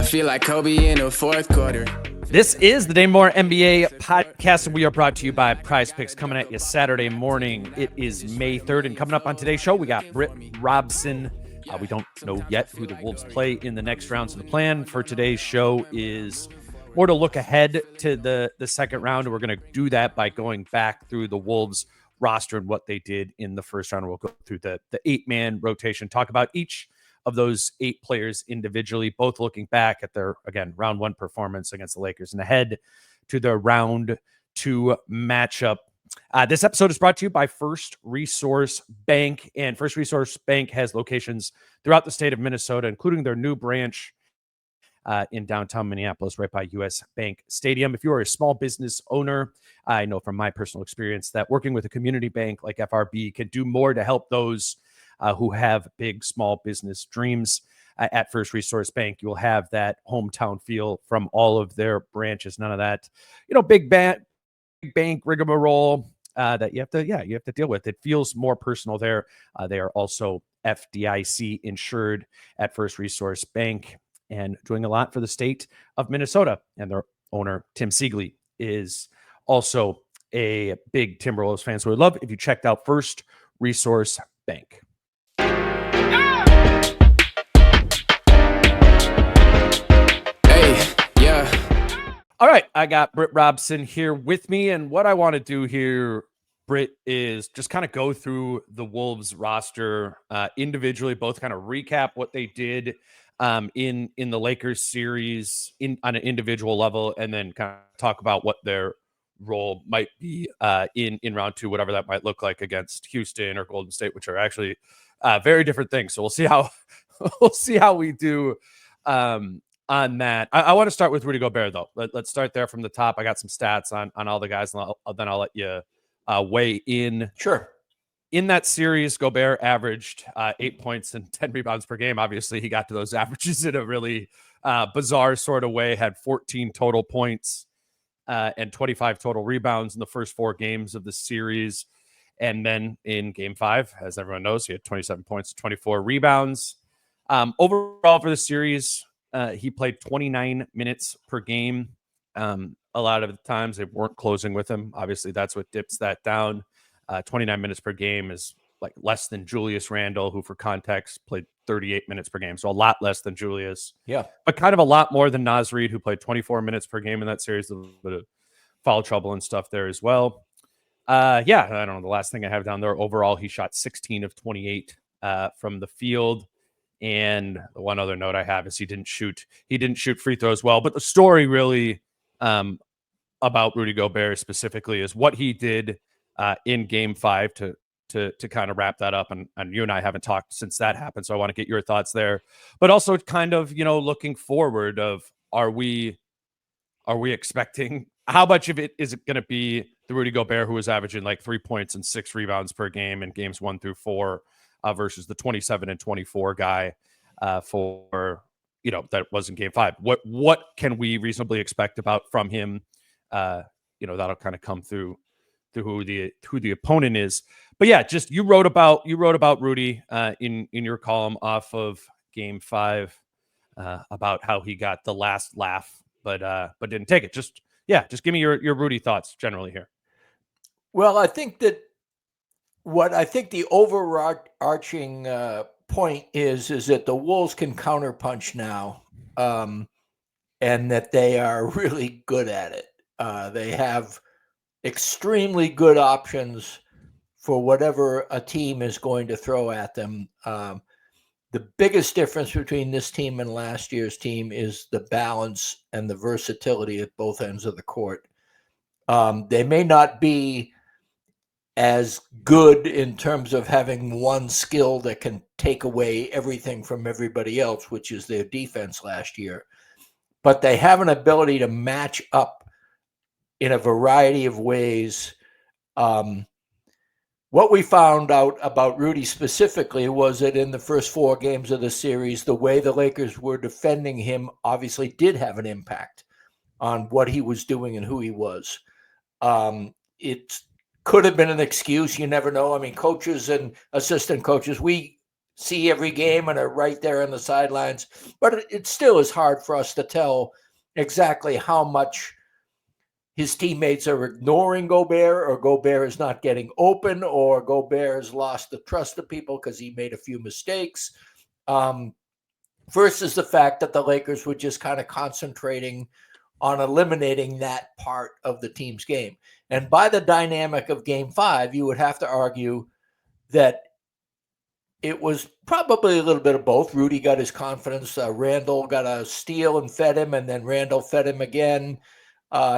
feel like Kobe in the fourth quarter. This is the Dane Moore NBA podcast, and we are brought to you by Prize Picks, coming at you Saturday morning. It is May 3rd, and coming up on today's show, we got Britt, Robson. We don't know yet who the Wolves play in the next round, so the plan for today's show is more to look ahead to the second round, and we're going to do that by going back through the Wolves roster and what they did in the first round. We'll go through the 8-man rotation, talk about each of those 8 players individually, both looking back at their, again, round 1 performance against the Lakers and ahead to their round 2 matchup. This episode is brought to you by First Resource Bank, and First Resource Bank has locations throughout the state of Minnesota, including their new branch in downtown Minneapolis, right by US Bank Stadium. If you are a small business owner, I know from my personal experience that working with a community bank like FRB can do more to help those who have big small business dreams. At First Resource Bank, you'll have that hometown feel from all of their branches. None of that, big bank rigmarole that you have to deal with. It feels more personal there. They are also FDIC insured at First Resource Bank and doing a lot for the state of Minnesota. And their owner, Tim Siegley, is also a big Timberwolves fan. So we'd love if you checked out First Resource Bank. All right, I got Britt Robson here with me, and what I want to do here, Britt, is just kind of go through the Wolves roster individually, both kind of recap what they did in the Lakers series on an individual level, and then kind of talk about what their role might be in round 2, whatever that might look like against Houston or Golden State, which are actually very different things. So we'll see how we do on that. I want to start with Rudy Gobert, though. Let's start there from the top. I got some stats on all the guys, and then I'll let you weigh in. Sure. In that series, Gobert averaged 8 points and 10 rebounds per game. Obviously, he got to those averages in a really bizarre sort of way, had 14 total points and 25 total rebounds in the first 4 games of the series. And then in game 5, as everyone knows, he had 27 points, 24 rebounds. Overall for the series, he played 29 minutes per game. A lot of the times they weren't closing with him. Obviously, that's what dips that down. 29 minutes per game is like less than Julius Randle, who for context played 38 minutes per game. So a lot less than Julius. Yeah. But kind of a lot more than Reid, who played 24 minutes per game in that series. A little bit of foul trouble and stuff there as well. I don't know. The last thing I have down there, overall, he shot 16 of 28 from the field. And the one other note I have is he didn't shoot free throws well. But the story really about Rudy Gobert specifically is what he did in game 5 to kind of wrap that up. And you and I haven't talked since that happened. So I want to get your thoughts there. But also kind of, looking forward of are we expecting, how much of it is it going to be the Rudy Gobert who was averaging like 3 points and 6 rebounds per game in games 1 through 4? Versus the 27 and 24 guy for that was in game 5. What can we reasonably expect from him? That'll kind of come through who the opponent is. But yeah, just you wrote about Rudy in your column off of game 5 about how he got the last laugh, but didn't take it. Just give me your Rudy thoughts generally here. Well, I think that what I think the overarching point is that the Wolves can counterpunch now, and that they are really good at it. They have extremely good options for whatever a team is going to throw at them. The biggest difference between this team and last year's team is the balance and the versatility at both ends of the court. They may not be as good in terms of having one skill that can take away everything from everybody else, which is their defense last year. But they have an ability to match up in a variety of ways. What we found out about Rudy specifically was that in the first 4 games of the series, the way the Lakers were defending him obviously did have an impact on what he was doing and who he was. It could have been an excuse. You never know. I mean, coaches and assistant coaches, we see every game and are right there on the sidelines. But it still is hard for us to tell exactly how much his teammates are ignoring Gobert, or Gobert is not getting open, or Gobert has lost the trust of people because he made a few mistakes. Versus the fact that the Lakers were just kind of concentrating on eliminating that part of the team's game. And by the dynamic of Game 5, you would have to argue that it was probably a little bit of both. Rudy got his confidence. Randle got a steal and fed him, and then Randle fed him again.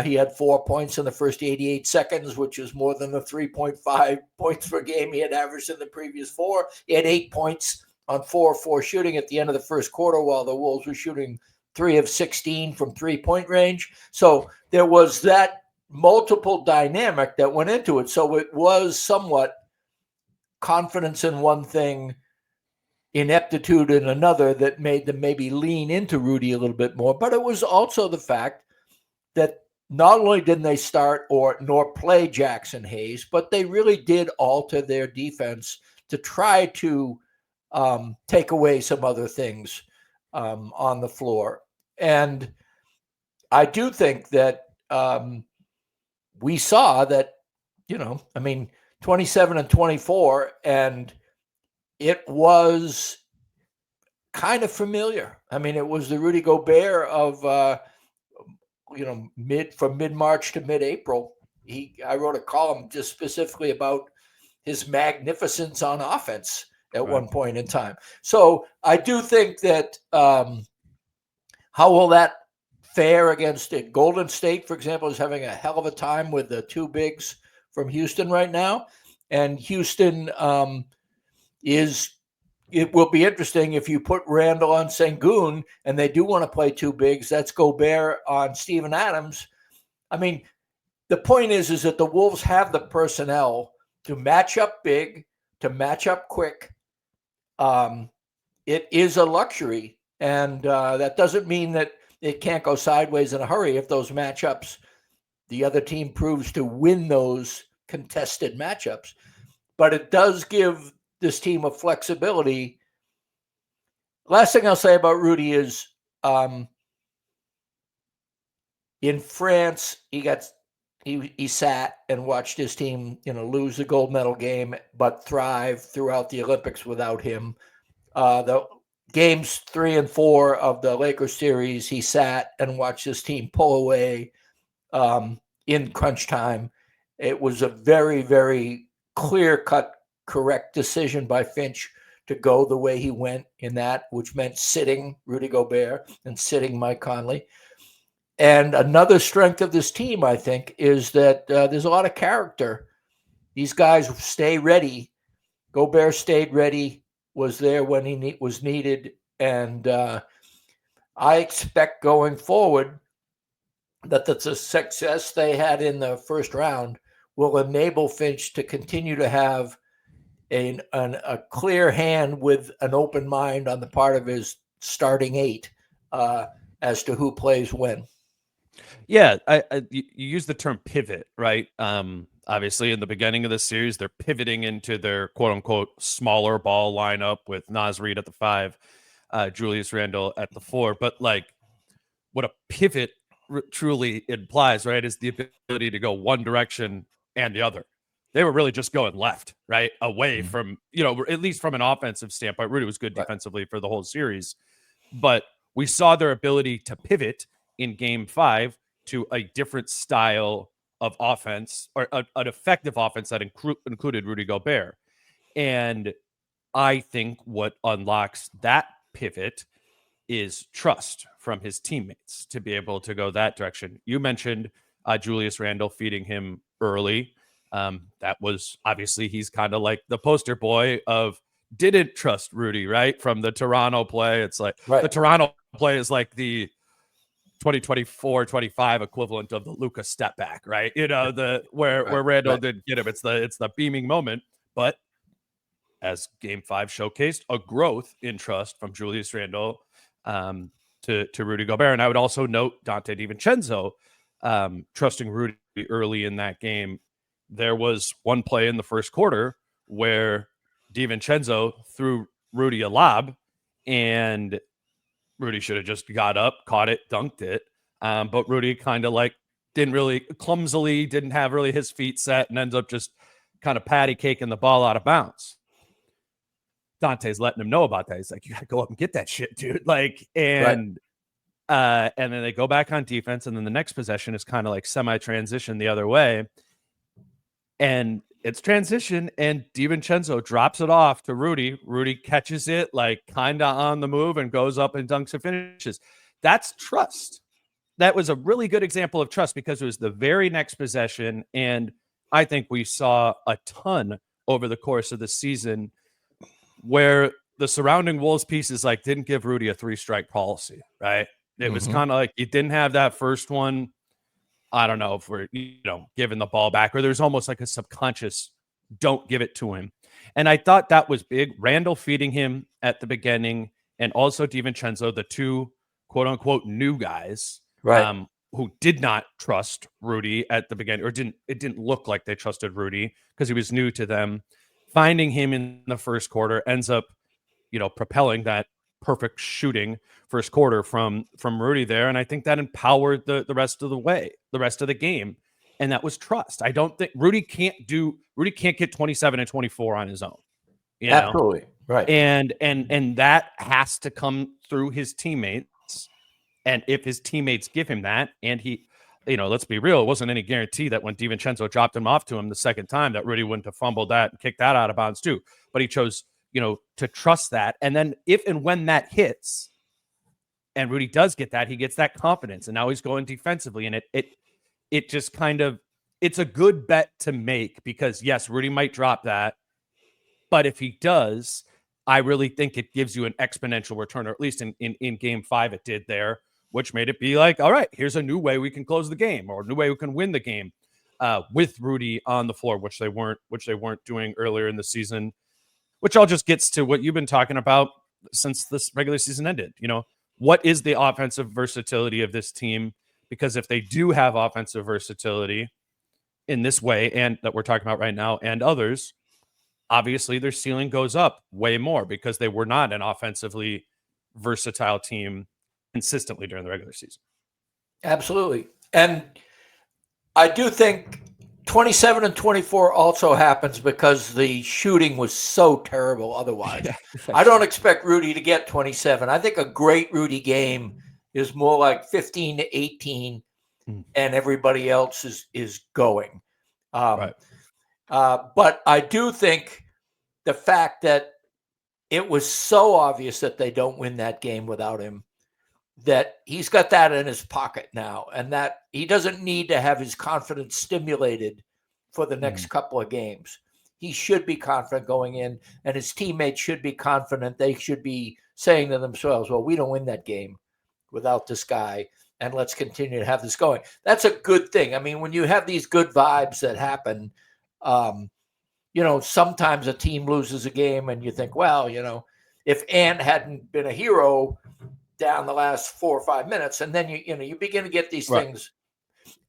He had 4 points in the first 88 seconds, which is more than the 3.5 points per game he had averaged in the previous 4. He had 8 points on 4-4 shooting at the end of the first quarter, while the Wolves were shooting 3 of 16 from 3-point range. So there was that multiple dynamic that went into it. So it was somewhat confidence in one thing, ineptitude in another, that made them maybe lean into Rudy a little bit more. But it was also the fact that not only didn't they start nor play Jackson Hayes, but they really did alter their defense to try to take away some other things on the floor. And I do think that we saw that, 27 and 24, and it was kind of familiar. I mean, it was the Rudy Gobert of, from mid-March to mid-April. I wrote a column just specifically about his magnificence on offense at one point in time. So I do think that how will that fare against it? Golden State, for example, is having a hell of a time with the two bigs from Houston right now. And Houston it will be interesting if you put Randle on Sengun and they do want to play two bigs. That's Gobert on Steven Adams. I mean, the point is that the Wolves have the personnel to match up big, to match up quick. It is a luxury, and that doesn't mean that it can't go sideways in a hurry if those matchups, the other team proves to win those contested matchups. But it does give this team a flexibility. Last thing I'll say about Rudy is in France, he sat and watched his team, lose the gold medal game, but thrive throughout the Olympics without him. The games 3 and 4 of the Lakers series, he sat and watched his team pull away in crunch time. It was a very, very clear-cut, correct decision by Finch to go the way he went in that, which meant sitting Rudy Gobert and sitting Mike Conley. And another strength of this team, I think, is that there's a lot of character. These guys stay ready. Gobert stayed ready, was there when he was needed. And I expect going forward that the success they had in the first round will enable Finch to continue to have a clear hand with an open mind on the part of his starting 8 as to who plays when. Yeah, you use the term pivot, right? Obviously, in the beginning of the series, they're pivoting into their quote-unquote smaller ball lineup with Reid at the 5, Julius Randle at the 4. But what a pivot truly implies, right, is the ability to go one direction and the other. They were really just going left, right, away from, at least from an offensive standpoint. Rudy was good defensively for the whole series, but we saw their ability to pivot in Game 5 to a different style of offense, or an effective offense that included Rudy Gobert. And I think what unlocks that pivot is trust from his teammates to be able to go that direction. You mentioned Julius Randle feeding him early. That was obviously, he's kind of like the poster boy of didn't trust Rudy, right? From the Toronto play. It's like the Toronto play is like the 2024-25 equivalent of the Luka step back, right? Where Randle didn't get him. It's the beaming moment. But as Game 5 showcased, a growth in trust from Julius Randle to Rudy Gobert. And I would also note Dante DiVincenzo trusting Rudy early in that game. There was one play in the first quarter where DiVincenzo threw Rudy a lob, and Rudy should have just got up, caught it, dunked it. But Rudy kind of like didn't have really his feet set and ends up just kind of patty caking the ball out of bounds. Dante's letting him know about that. He's like, you got to go up and get that shit, dude. Like, and then they go back on defense. And then the next possession is kind of like semi-transition the other way. And it's transition, and DiVincenzo drops it off to Rudy. Rudy catches it like kind of on the move and goes up and dunks and finishes. That's trust. That was a really good example of trust because it was the very next possession. And I think we saw a ton over the course of the season where the surrounding Wolves pieces like didn't give Rudy a 3-strike policy, right? It was kind of like you didn't have that first one. I don't know if we're, giving the ball back, or there's almost like a subconscious don't give it to him. And I thought that was big. Randle feeding him at the beginning, and also DiVincenzo, the two quote unquote new guys, who did not trust Rudy at the beginning, or it didn't look like they trusted Rudy because he was new to them. Finding him in the first quarter ends up, propelling that perfect shooting first quarter from Rudy there. And I think that empowered the rest of the game. And that was trust. I don't think Rudy can't get 27 and 24 on his own. Absolutely. Right. And that has to come through his teammates. And if his teammates give him that, and he, let's be real, it wasn't any guarantee that when DiVincenzo dropped him off to him the second time that Rudy wouldn't have fumbled that and kicked that out of bounds too. But he chose, to trust that. And then if and when that hits, and Rudy does get that, he gets that confidence. And now he's going defensively. And it just kind of, it's a good bet to make because yes, Rudy might drop that. But if he does, I really think it gives you an exponential return, or at least in game 5, it did there, which made it be like, all right, here's a new way we can close the game, or a new way we can win the game with Rudy on the floor, which they weren't doing earlier in the season, which all just gets to what you've been talking about since this regular season ended. What is the offensive versatility of this team? Because if they do have offensive versatility in this way, and that we're talking about right now, and others, obviously their ceiling goes up way more because they were not an offensively versatile team consistently during the regular season. Absolutely. And I do think 27 and 24 also happens because the shooting was so terrible otherwise. I don't expect Rudy to get 27. I think a great Rudy game is more like 15 to 18 and everybody else is going. But I do think the fact that it was so obvious that they don't win that game without him, that he's got that in his pocket now, and that he doesn't need to have his confidence stimulated for the next couple of games. He should be confident going in, and his teammates should be confident. They should be saying to themselves, well, we don't win that game without this guy, and let's continue to have this going. That's a good thing. I mean, when you have these good vibes that happen, sometimes a team loses a game and you think, well, if Ant hadn't been a hero down the last 4 or 5 minutes, and then you begin to get these things.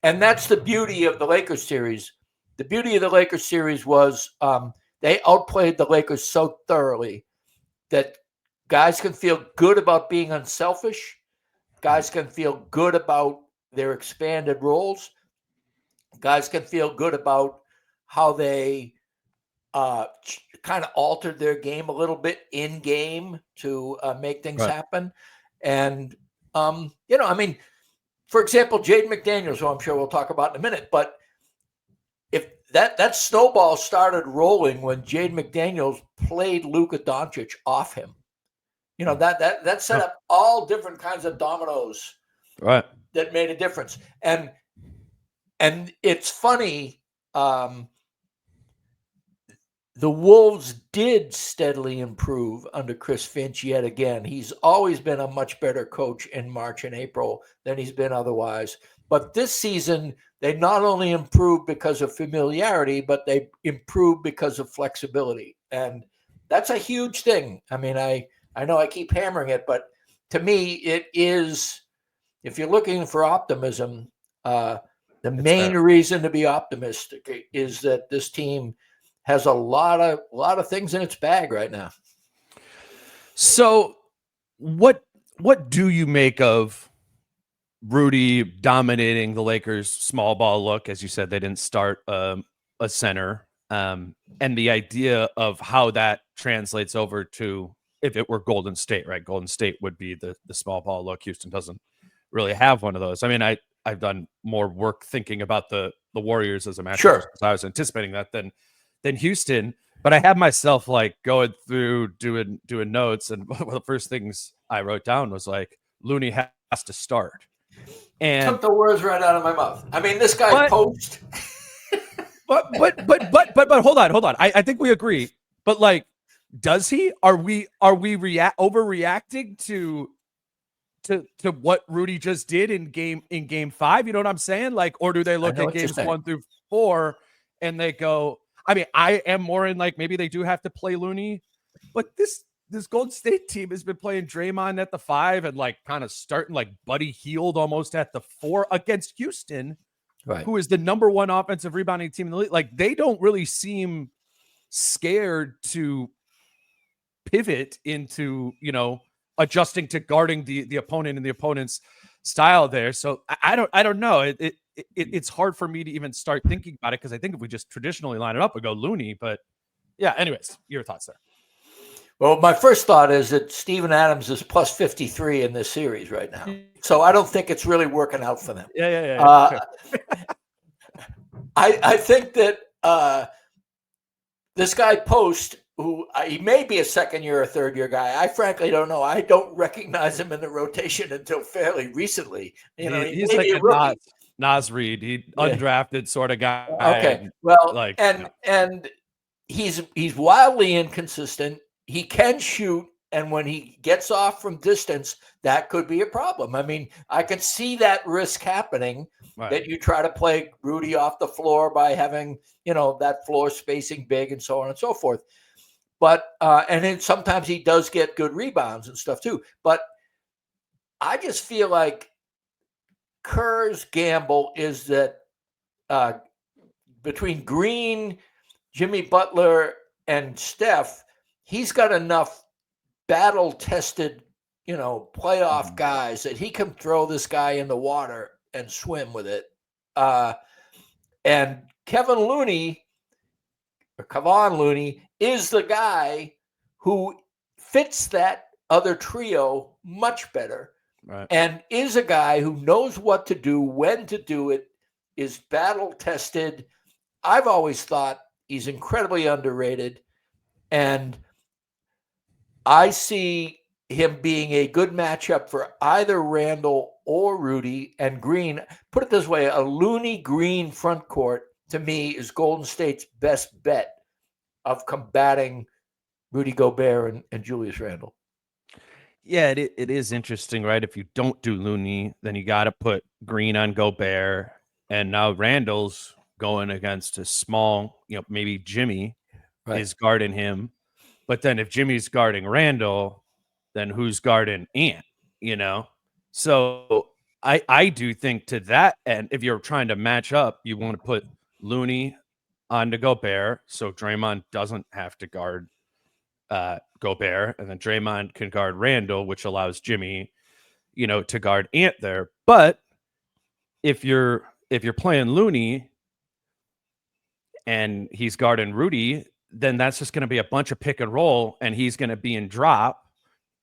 And that's the beauty of the Lakers series. The beauty of the Lakers series was they outplayed the Lakers so thoroughly that guys can feel good about being unselfish. Guys can feel good about their expanded roles. Guys can feel good about how they kind of altered their game a little bit in game to make things happen. And, for example, Jaden McDaniels, who I'm sure we'll talk about in a minute, but if that snowball started rolling when Jaden McDaniels played Luka Doncic off him, that set up all different kinds of dominoes that made a difference. And it's funny, the Wolves did steadily improve under Chris Finch yet again. He's always been a much better coach in March and April than he's been otherwise. But this season, they not only improved because of familiarity, but they improved because of flexibility. And that's a huge thing. I mean, I know I keep hammering it, but to me, it is, if you're looking for optimism, the main reason to be optimistic is that this team has a lot of things in its bag right now. So what do you make of Rudy dominating the Lakers small ball look? As you said, they didn't start a center. And the idea of how that translates over to if it were Golden State, right? Golden State would be the small ball look. Houston doesn't really have one of those. I mean, I've done more work thinking about the Warriors as a matchup Sure. because I was anticipating that than Houston. But I had myself like going through doing notes, and one of the first things I wrote down was like Looney has to start. And took the words right out of my mouth. I mean, this guy post. But hold on. I think we agree. But like, does he? Are we overreacting to what Rudy just did in game 5? You know what I'm saying? Like, or do they look at games 1 through 4 and they go? I mean, I am more in like maybe they do have to play Looney, but this Golden State team has been playing Draymond at the 5 and like kind of starting like Buddy Hield almost at the 4 against Houston. Right. Who is the number 1 offensive rebounding team in the league. Like, they don't really seem scared to pivot into, adjusting to guarding the opponent and the opponent's style there. So I don't know. It's hard for me to even start thinking about it because I think if we just traditionally line it up, we go Looney. But yeah, anyways, your thoughts there. Well, my first thought is that Steven Adams is plus 53 in this series right now. So I don't think it's really working out for them. Yeah. I think that this guy Post, who he may be a second-year or third-year guy, I frankly don't know. I don't recognize him in the rotation until fairly recently. He's like a Nas Reid, he undrafted sort of guy. Okay, well, and he's wildly inconsistent. He can shoot, and when he gets off from distance, that could be a problem. I mean, I can see that risk happening, that you try to play Rudy off the floor by having, that floor spacing big and so on and so forth. But, and then sometimes he does get good rebounds and stuff too. But I just feel like Kerr's gamble is that between Green, Jimmy Butler, and Steph, he's got enough battle-tested, playoff guys that he can throw this guy in the water and swim with it. And Kevon Looney is the guy who fits that other trio much better, and is a guy who knows what to do, when to do it, is battle-tested. I've always thought he's incredibly underrated, and I see him being a good matchup for either Randle or Rudy and Green. Put it this way, a Looney-Green front court, to me, is Golden State's best bet of combating Rudy Gobert and Julius Randle. Yeah, it is interesting, right? If you don't do Looney, then you got to put Green on Gobert. And now Randle's going against a small, maybe Jimmy is guarding him. But then if Jimmy's guarding Randle, then who's guarding Ant, So I do think to that end, if you're trying to match up, you want to put Looney onto Gobert so Draymond doesn't have to guard Gobert, and then Draymond can guard Randle, which allows Jimmy, to guard Ant there. But if you're playing Looney and he's guarding Rudy, then that's just going to be a bunch of pick and roll, and he's going to be in drop,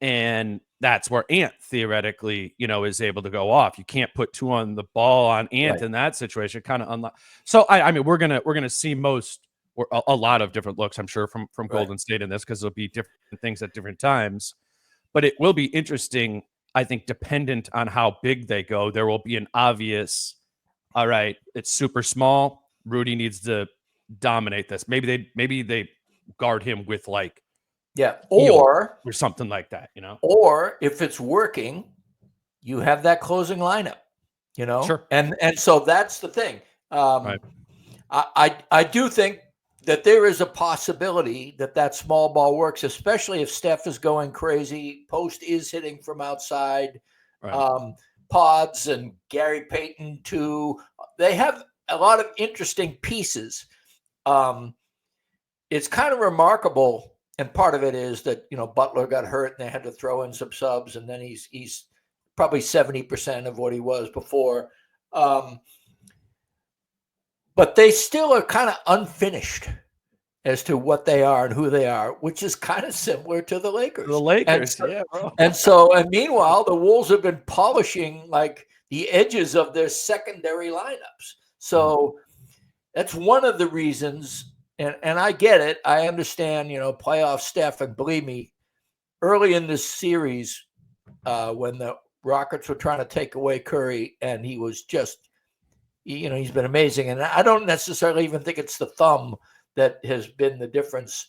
and that's where Ant theoretically, is able to go off. You can't put 2 on the ball on Ant in that situation. Kind of unlock. So I mean, we're gonna see a lot of different looks, I'm sure, from Golden State in this, because there'll be different things at different times. But it will be interesting, I think, dependent on how big they go. There will be an obvious, all right, it's super small. Rudy needs to dominate this. Maybe they guard him with like or something like that, Or if it's working, you have that closing lineup, Sure. And so that's the thing. I do think that there is a possibility that small ball works, especially if Steph is going crazy. Post is hitting from outside. Pods and Gary Payton too. They have a lot of interesting pieces. It's kind of remarkable and part of it is that, Butler got hurt and they had to throw in some subs, and then he's probably 70% of what he was before. But they still are kind of unfinished as to what they are and who they are, which is kind of similar to the Lakers. The Lakers, bro. And meanwhile, the Wolves have been polishing like the edges of their secondary lineups. So that's one of the reasons, and I get it. I understand, playoff Steph, and believe me, early in this series, when the Rockets were trying to take away Curry, and he was just, he's been amazing. And I don't necessarily even think it's the thumb that has been the difference.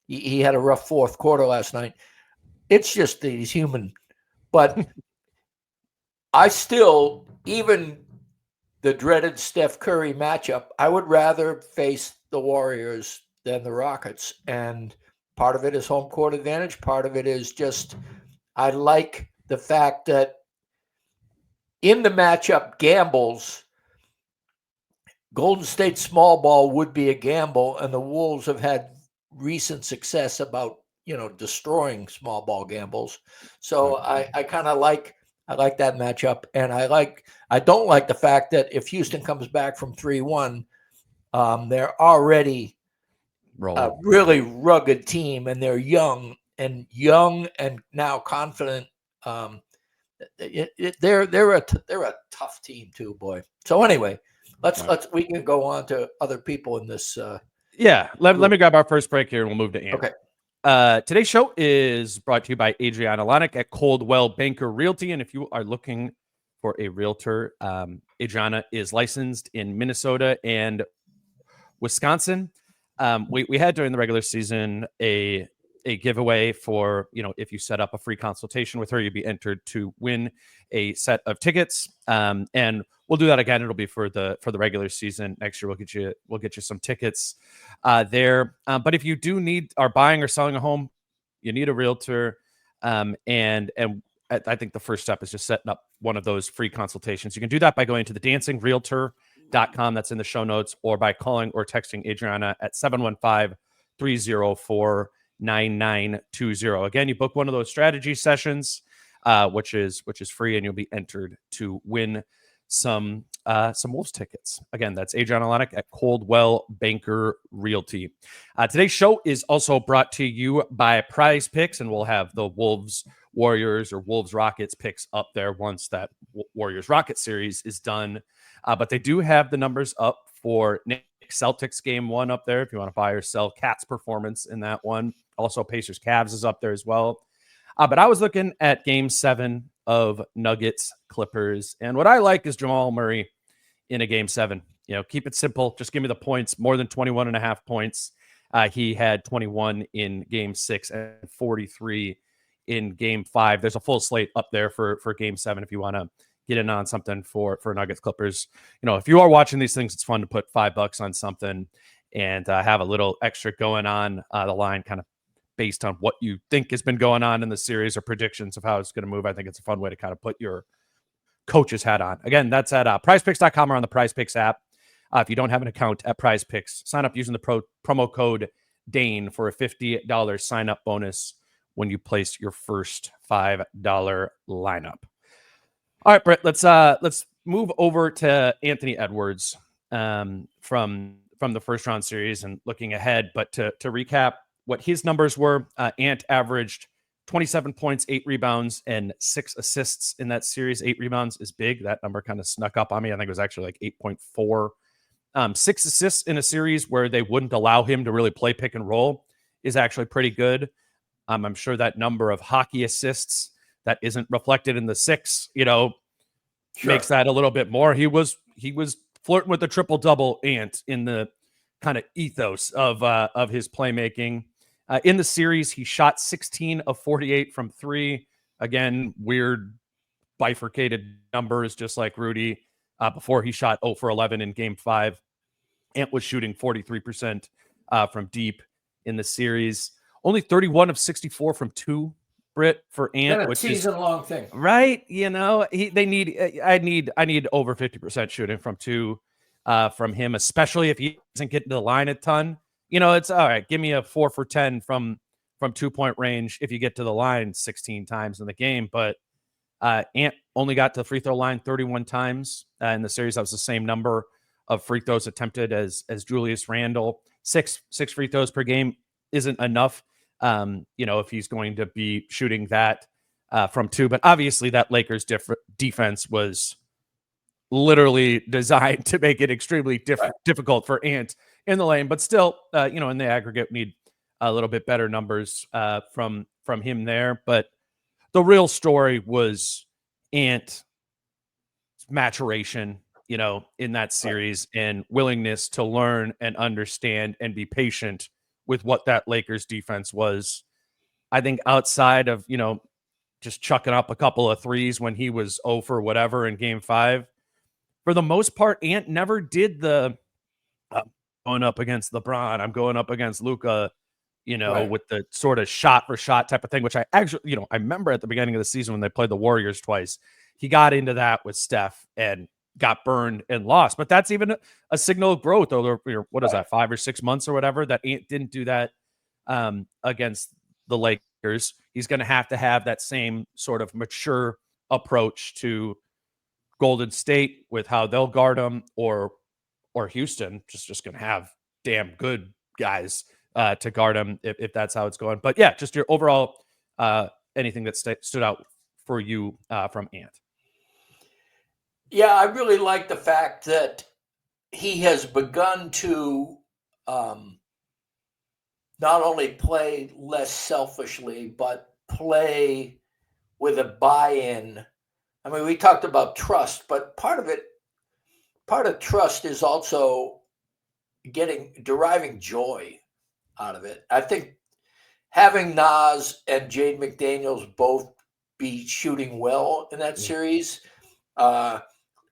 He had a rough fourth quarter last night. It's just that he's human. But I still, even the dreaded Steph Curry matchup, I would rather face the Warriors than the Rockets. And part of it is home court advantage. Part of it is just, I like the fact that in the matchup gambles, Golden State small ball would be a gamble, and the Wolves have had recent success about, destroying small ball gambles. So I kind of like that matchup, and I don't like the fact that if Houston comes back from 3-1, they're already a really rugged team, and they're young and now confident. They're a tough team too, boy. So anyway, we can go on to other people in this. Let me grab our first break here, and we'll move to Ant. Okay. Today's show is brought to you by Adriana Lonick at Coldwell Banker Realty. And if you are looking for a realtor, Adriana is licensed in Minnesota and Wisconsin. We had during the regular season a giveaway for, if you set up a free consultation with her, you'd be entered to win a set of tickets. And we'll do that again. It'll be for the regular season next year. We'll get you some tickets there. But if you are buying or selling a home, you need a realtor. And I think the first step is just setting up one of those free consultations. You can do that by going to thedancingrealtor.com. That's in the show notes, or by calling or texting Adriana at 715-304-9920. Again, you book one of those strategy sessions, which is free, and you'll be entered to win some Wolves tickets. Again, that's Adriana Lonick at Coldwell Banker Realty. Today's show is also brought to you by Prize Picks, and we'll have the Wolves Warriors or Wolves Rockets picks up there once that Warriors Rockets series is done. But they do have the numbers up for Knicks Celtics game 1 up there if you want to buy or sell Cat's performance in that one. Also, Pacers Cavs is up there as well. But I was looking at game 7 of Nuggets Clippers, and what I like is Jamal Murray in a game 7. Keep it simple. Just give me the points, more than 21.5 points. He had 21 in game 6 and 43 in game 5. There's a full slate up there for game 7 if you want to get in on something for Nuggets Clippers. If you are watching these things, it's fun to put $5 on something and have a little extra going on the line, kind of based on what you think has been going on in the series or predictions of how it's going to move. I think it's a fun way to kind of put your coach's hat on. Again, that's at prizepicks.com or on the Prize Picks app. If you don't have an account at Prize Picks, sign up using the promo code Dane for a $50 sign-up bonus when you place your first $5 lineup. All right, Britt, let's move over to Anthony Edwards from the first round series and looking ahead. But to recap what his numbers were, Ant averaged 27 points, 8 rebounds, and 6 assists in that series. 8 rebounds is big. That number kind of snuck up on me. I think it was actually like 8.4. 6 assists in a series where they wouldn't allow him to really play pick and roll is actually pretty good. I'm sure that number of hockey assists that isn't reflected in the 6, makes that a little bit more. He was flirting with the triple-double Ant in the kind of ethos of his playmaking. In the series, he shot 16 of 48 from 3. Again, weird bifurcated numbers, just like Rudy. Before he shot 0 for 11 in game 5. Ant was shooting 43% from deep in the series. Only 31 of 64 from 2, Britt, for Ant, which is a season-long thing, right? I need over 50% shooting from 2 from him, especially if he doesn't get into the line a ton. it's all right. Give me a 4 for 10 from 2-point range if you get to the line 16 times in the game. But Ant only got to the free throw line 31 times in the series. That was the same number of free throws attempted as Julius Randle. Six free throws per game isn't enough, if he's going to be shooting that from 2. But obviously that Lakers defense was literally designed to make it extremely difficult for Ant in the lane. But still, in the aggregate, need a little bit better numbers from him there. But the real story was Ant's maturation, in that series and willingness to learn and understand and be patient with what that Lakers defense was. I think outside of, just chucking up a couple of threes when he was 0 for whatever in game 5, for the most part, Ant never did the going up against LeBron, I'm going up against Luka, with the sort of shot for shot type of thing, which I actually, I remember at the beginning of the season when they played the Warriors twice, he got into that with Steph and got burned and lost. But that's even a signal of growth over, what is that, 5 or 6 months or whatever, that Ant didn't do that against the Lakers. He's going to have that same sort of mature approach to Golden State with how they'll guard him, or Houston just going to have damn good guys to guard him if that's how it's going. But yeah, just your overall anything that stood out for you from Ant. Yeah, I really like the fact that he has begun to not only play less selfishly, but play with a buy-in. I mean, we talked about trust, but part of trust is also deriving joy out of it. I think having Nas and Jaden McDaniels both be shooting well in that series,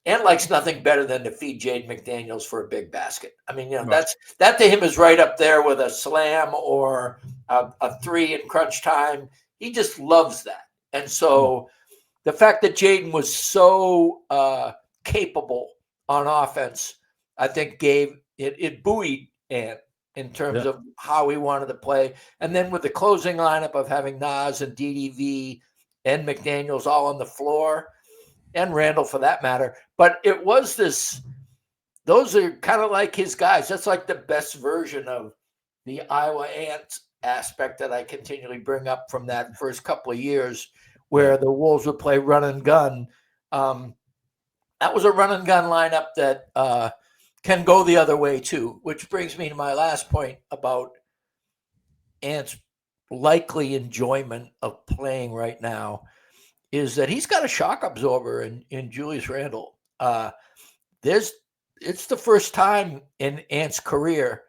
Ant likes nothing better than to feed Jaden McDaniels for a big basket. I mean, that to him is right up there with a slam or a 3 in crunch time. He just loves that. And so the fact that Jaden was so capable on offense, I think it buoyed Ant in terms of how he wanted to play. And then with the closing lineup of having Nas and DDV and McDaniels all on the floor, and Randle for that matter. But it was those are kind of like his guys. That's like the best version of the Iowa Ant aspect that I continually bring up from that first couple of years where the Wolves would play run and gun. That was a run and gun lineup that can go the other way too, which brings me to my last point about Ant's likely enjoyment of playing right now. Is that he's got a shock absorber in Julius Randle. It's the first time in Ant's career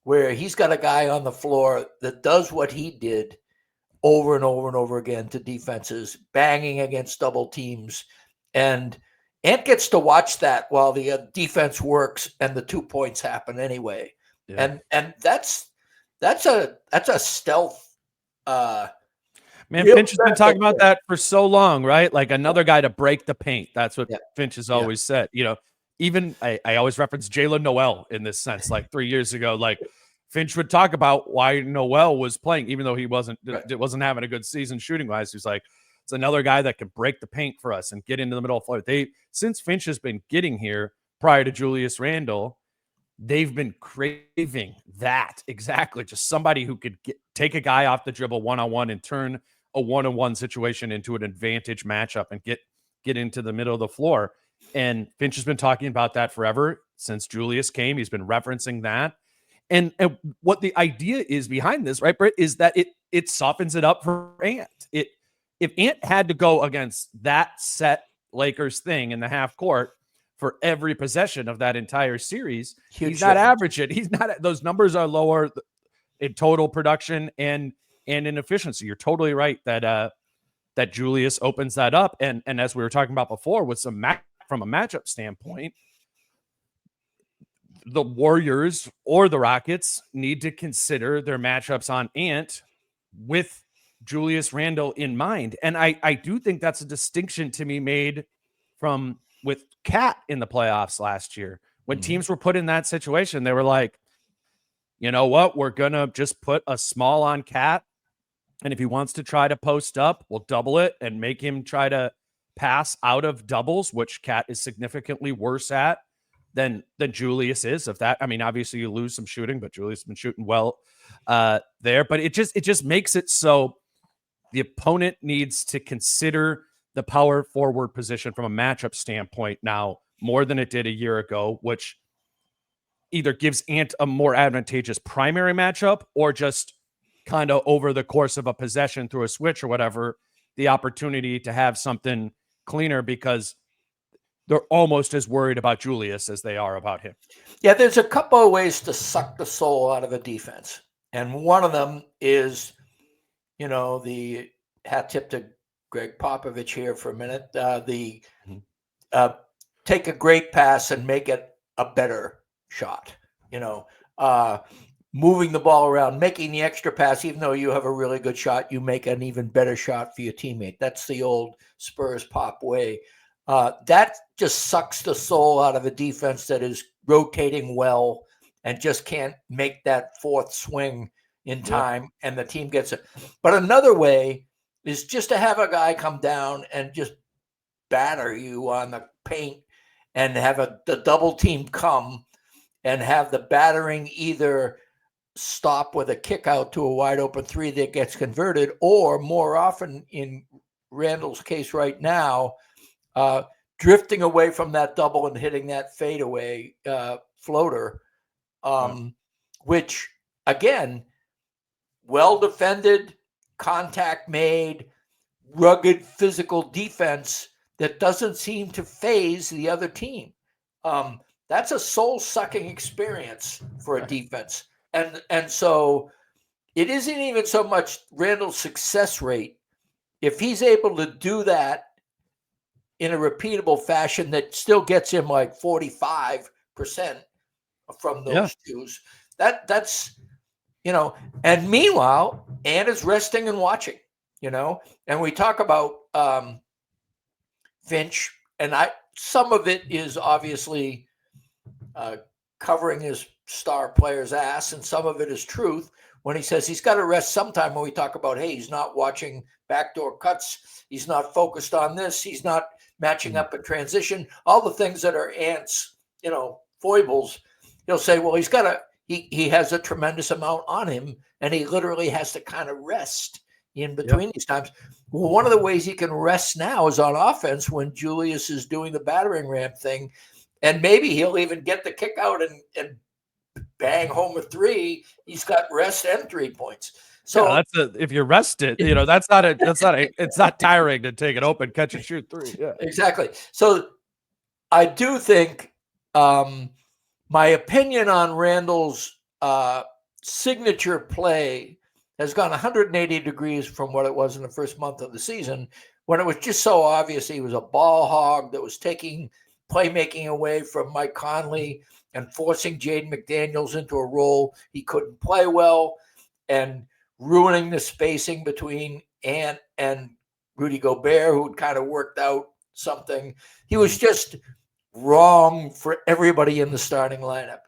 where he's got a guy on the floor that does what he did over and over and over again to defenses, banging against double teams. And Ant gets to watch that while the defense works and the 2 points happen anyway. Yeah. And that's a stealth Man, Finch has been talking about that for so long, right? Like another guy to break the paint. That's what Finch has always said. Even I always reference Jalen Noel in this sense. Like 3 years ago, like Finch would talk about why Noel was playing, even though he wasn't having a good season shooting wise. He's like, it's another guy that can break the paint for us and get into the middle of the floor. Since Finch has been getting here prior to Julius Randle, they've been craving that exactly. Just somebody who could take a guy off the dribble one-on-one and turn a one-on-one situation into an advantage matchup and get into the middle of the floor. And Finch has been talking about that forever since Julius came. He's been referencing that. And what the idea is behind this, right, Britt, is that it softens it up for Ant. If Ant had to go against that set Lakers thing in the half court for every possession of that entire series, he's not averaging. He's not. Those numbers are lower in total production and in efficiency. You're totally right that Julius opens that up. And as we were talking about before, with from a matchup standpoint, the Warriors or the Rockets need to consider their matchups on Ant with Julius Randle in mind. And I do think that's a distinction to be made with Cat in the playoffs last year. When teams were put in that situation, they were like, you know what, we're going to just put a small on Cat. And if he wants to try to post up, we'll double it and make him try to pass out of doubles, which Cat is significantly worse at than Julius is. Of that, I mean, obviously you lose some shooting, but Julius has been shooting well there. But it just makes it so the opponent needs to consider the power forward position from a matchup standpoint now more than it did a year ago, which either gives Ant a more advantageous primary matchup or just kind of over the course of a possession through a switch or whatever, the opportunity to have something cleaner because they're almost as worried about Julius as they are about him. Yeah, there's a couple of ways to suck the soul out of a defense. And one of them is, the hat tip to Greg Popovich here for a minute, take a great pass and make it a better shot, moving the ball around, making the extra pass, even though you have a really good shot, you make an even better shot for your teammate. That's the old Spurs Pop way. That just sucks the soul out of a defense that is rotating well and just can't make that fourth swing in time, and the team gets it. But another way is just to have a guy come down and just batter you on the paint and have the double team come and have the battering either stop with a kick out to a wide open three that gets converted, or more often in Randle's case right now, drifting away from that double and hitting that fadeaway floater, which again, well defended, contact made, rugged physical defense that doesn't seem to phase the other team. That's a soul-sucking experience for a defense. And so it isn't even so much Randle's success rate. If he's able to do that in a repeatable fashion that still gets him like 45% from those twos, that's, and meanwhile, Ant is resting and watching, and we talk about Finch, and some of it is obviously covering his star player's ass, and some of it is truth when he says he's got to rest sometime. When we talk about, hey, he's not watching backdoor cuts, he's not focused on this, he's not matching up in transition, all the things that are Ant's, foibles. He'll say, well, he has a tremendous amount on him, and he literally has to kind of rest in between these times. Well, one of the ways he can rest now is on offense when Julius is doing the battering ram thing, and maybe he'll even get the kick out and bang home a three. He's got rest and 3 points. So if you're rested, it's not tiring to take it open, catch and shoot three. Yeah, exactly. So I do think my opinion on Randle's signature play has gone 180 degrees from what it was in the first month of the season, when it was just so obvious he was a ball hog that was taking playmaking away from Mike Conley and forcing Jaden McDaniels into a role he couldn't play well, and ruining the spacing between Ant and Rudy Gobert, who had kind of worked out something. He was just wrong for everybody in the starting lineup.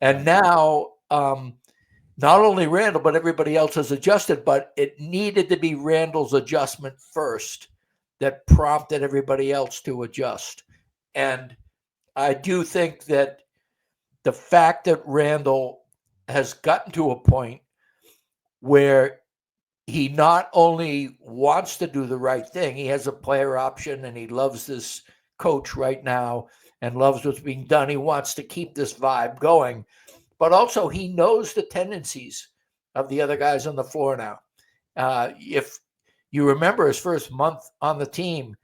And now, not only Randle, but everybody else has adjusted, but it needed to be Randle's adjustment first that prompted everybody else to adjust. And I do think that the fact that Randle has gotten to a point where he not only wants to do the right thing, he has a player option and he loves this coach right now and loves what's being done. He wants to keep this vibe going, but also he knows the tendencies of the other guys on the floor now. If you remember his first month on the team,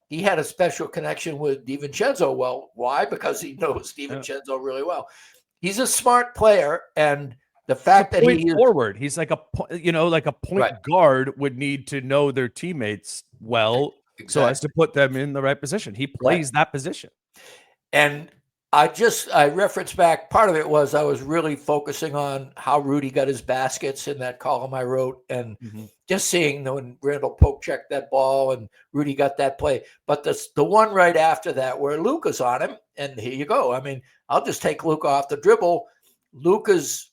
he had a special connection with DiVincenzo. Well, why? Because he knows DiVincenzo really well. He's a smart player, and the fact that he is forward, he's like a point guard would need to know their teammates well, so as to put them in the right position. He plays that position. And I referenced back, part of it was I was really focusing on how Rudy got his baskets in that column I wrote, and just seeing when Randle poke checked that ball and Rudy got that play. But the one right after that where Luka's on him, and here you go. I mean, I'll just take Luka off the dribble. Luka's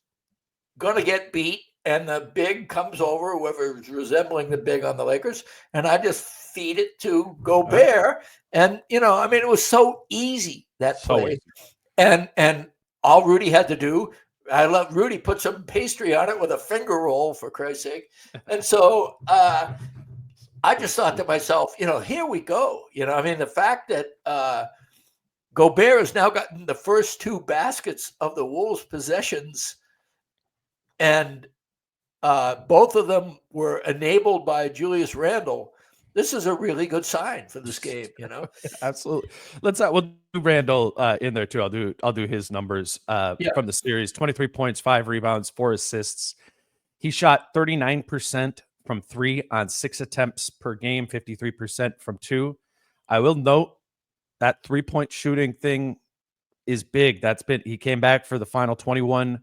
going to get beat, and the big comes over, whoever is resembling the big on the Lakers, and I just feed it to Gobert. And, it was so easy, that play. And all Rudy had to do, I love Rudy, put some pastry on it with a finger roll, for Christ's sake. And so I just thought to myself, here we go. The fact that Gobert has now gotten the first 2 baskets of the Wolves' possessions, and both of them were enabled by Julius Randle. This is a really good sign for this game, Absolutely. We'll do Randle in there too. I'll do his numbers from the series: 23 points, 5 rebounds, 4 assists. He shot 39% from 3 on 6 attempts per game, 53% from 2. I will note that 3-point shooting thing is big. He came back for the final 21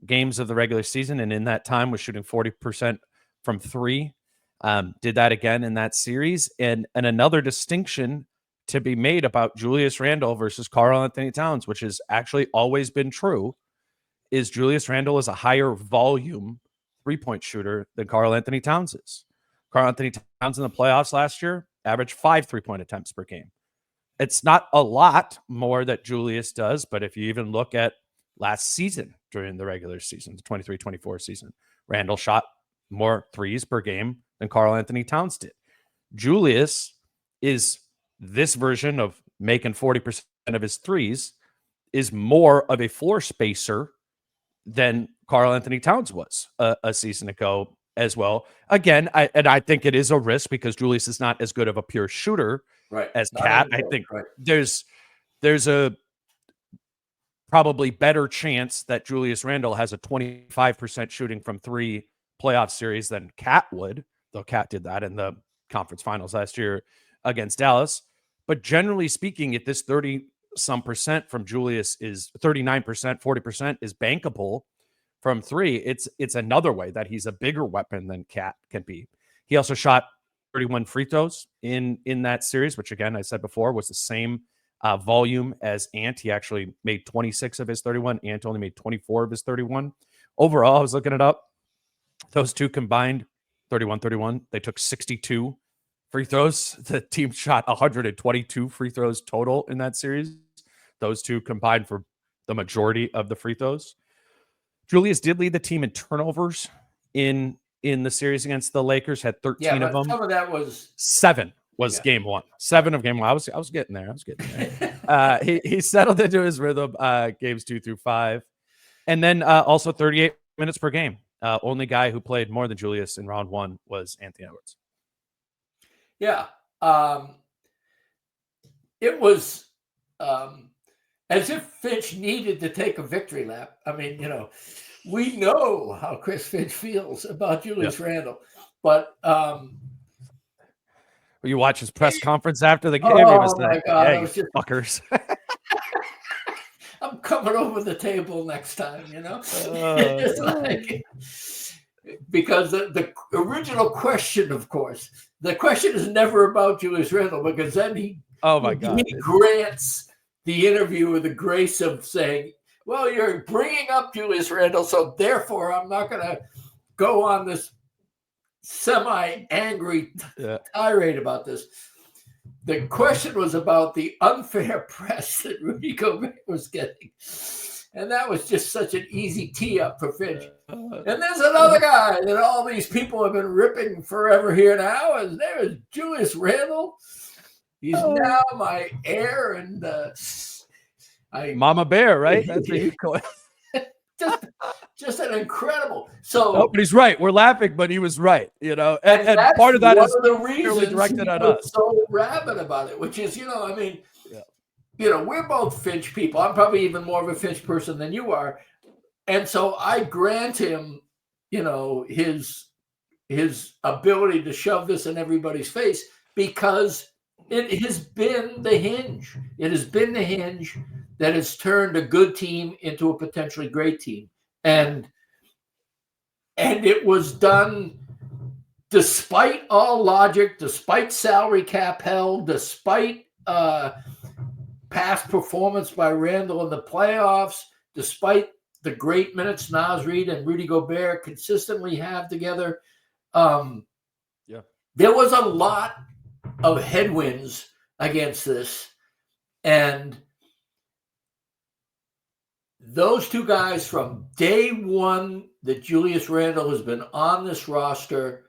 games of the regular season, and in that time was shooting 40% from 3. Did that again in that series. And another distinction to be made about Julius Randle versus Karl-Anthony Towns, which has actually always been true, is Julius Randle is a higher volume 3-point shooter than Karl-Anthony Towns is. Karl-Anthony Towns in the playoffs last year averaged 5 3-point attempts per game. It's not a lot more that Julius does, but if you even look at last season during the regular season, the 23-24 season, Randle shot more 3s per game than Karl-Anthony Towns did. Julius is this version of making 40% of his 3s, is more of a floor spacer than Karl-Anthony Towns was a season ago as well. Again, I think it is a risk because Julius is not as good of a pure shooter as Cat. I think there's a probably better chance that Julius Randle has a 25% shooting from 3 playoff series than Cat would, though Cat did that in the conference finals last year against Dallas. But generally speaking, if this 30-some% from Julius is 39%, 40% is bankable from 3, it's another way that he's a bigger weapon than Cat can be. He also shot 31 free throws in that series, which again, I said before, was the same volume as Ant. He actually made 26 of his 31. Ant only made 24 of his 31. Overall, I was looking it up. Those two combined, 31-31. They took 62 free throws. The team shot 122 free throws total in that series. Those two combined for the majority of the free throws. Julius did lead the team in turnovers in the series against the Lakers, had 13 of them. Some of that was 7 was game 1. 7 of game 1. I was getting there. He settled into his rhythm games 2 through 5. And then also 38 minutes per game. Only guy who played more than Julius in round 1 was Anthony Edwards. Yeah. It was as if Finch needed to take a victory lap. I mean, we know how Chris Finch feels about Julius Randle, but you watch his press conference after the game. Oh, he was my like, God, "Yeah, you fuckers." I'm coming over the table next time, It's like, because the original question, of course, the question is never about Julius Randle, because then he grants the interviewer the grace of saying, well, you're bringing up Julius Randle, so therefore I'm not going to go on this semi-angry tirade about this. The question was about the unfair press that Rudy Gobert was getting. And that was just such an easy tee up for Finch. And there's another guy that all these people have been ripping forever here now. And there is Julius Randle. He's now my heir and Mama Bear, right? That's what you call it. Just an incredible. So, but he's right. We're laughing, but he was right. And that's part of that is the reasons directed at us. us. So rabid about it, which is, we're both Finch people. I'm probably even more of a Finch person than you are, and so I grant him, his ability to shove this in everybody's face because it has been the hinge. It has been the hinge that has turned a good team into a potentially great team. And it was done despite all logic, despite salary cap hell, despite past performance by Randle in the playoffs, despite the great minutes Naz Reid and Rudy Gobert consistently have together. There was a lot of headwinds against this, and those two guys from day one that Julius Randle has been on this roster,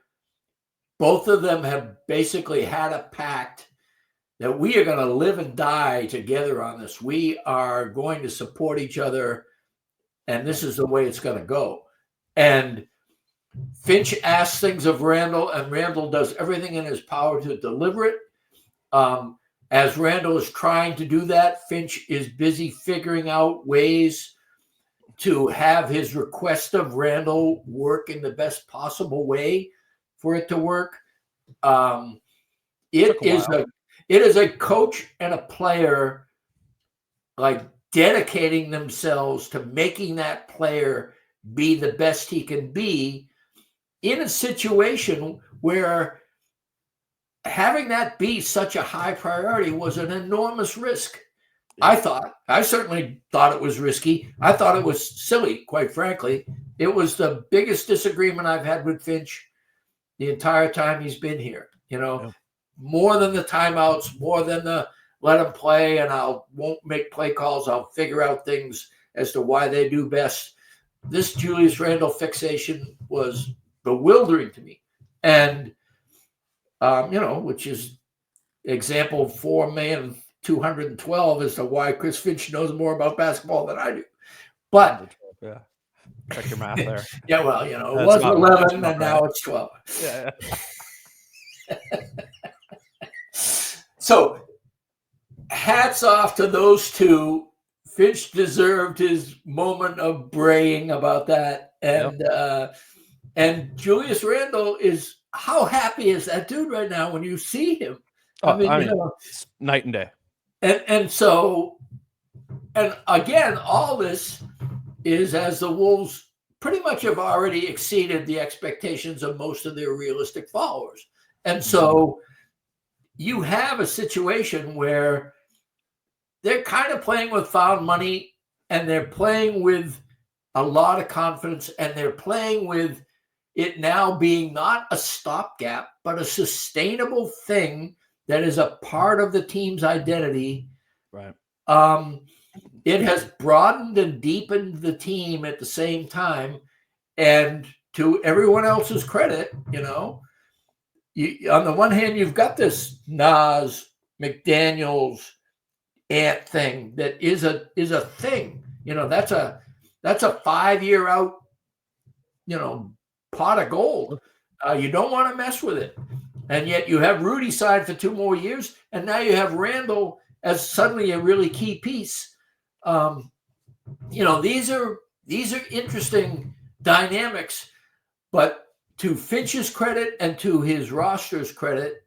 both of them have basically had a pact that we are going to live and die together on this. We are going to support each other, and this is the way it's going to go. And Finch asks things of Randle, and Randle does everything in his power to deliver it. As Randle is trying to do that, Finch is busy figuring out ways to have his request of Randle work in the best possible way for it to work. It is a coach and a player like dedicating themselves to making that player be the best he can be in a situation where having that be such a high priority was an enormous risk. I certainly thought it was risky. I thought it was silly, quite frankly. It was the biggest disagreement I've had with Finch the entire time he's been here. More than the timeouts, more than the let him play, and won't make play calls. I'll figure out things as to why they do best. This Julius Randle fixation was bewildering to me. And, which is example 4,212 as to why Chris Finch knows more about basketball than I do. But yeah, check your math there. Yeah, well, it was 11 and now it's 12. Yeah. So hats off to those two. Finch deserved his moment of braying about that. And Julius Randle how happy is that dude right now when you see him? Night and day. And again, all this is as the Wolves pretty much have already exceeded the expectations of most of their realistic followers. And so you have a situation where they're kind of playing with found money, and they're playing with a lot of confidence, and they're playing with it now being not a stopgap, but a sustainable thing that is a part of the team's identity. Right. It has broadened and deepened the team at the same time. And to everyone else's credit, on the one hand, you've got this Naz, McDaniels, Ant thing that is a thing. That's a 5-year out, pot of gold. You don't want to mess with it. And yet you have Rudy signed for 2 more years, and now you have Randle as suddenly a really key piece. These are interesting dynamics, but to Finch's credit and to his roster's credit,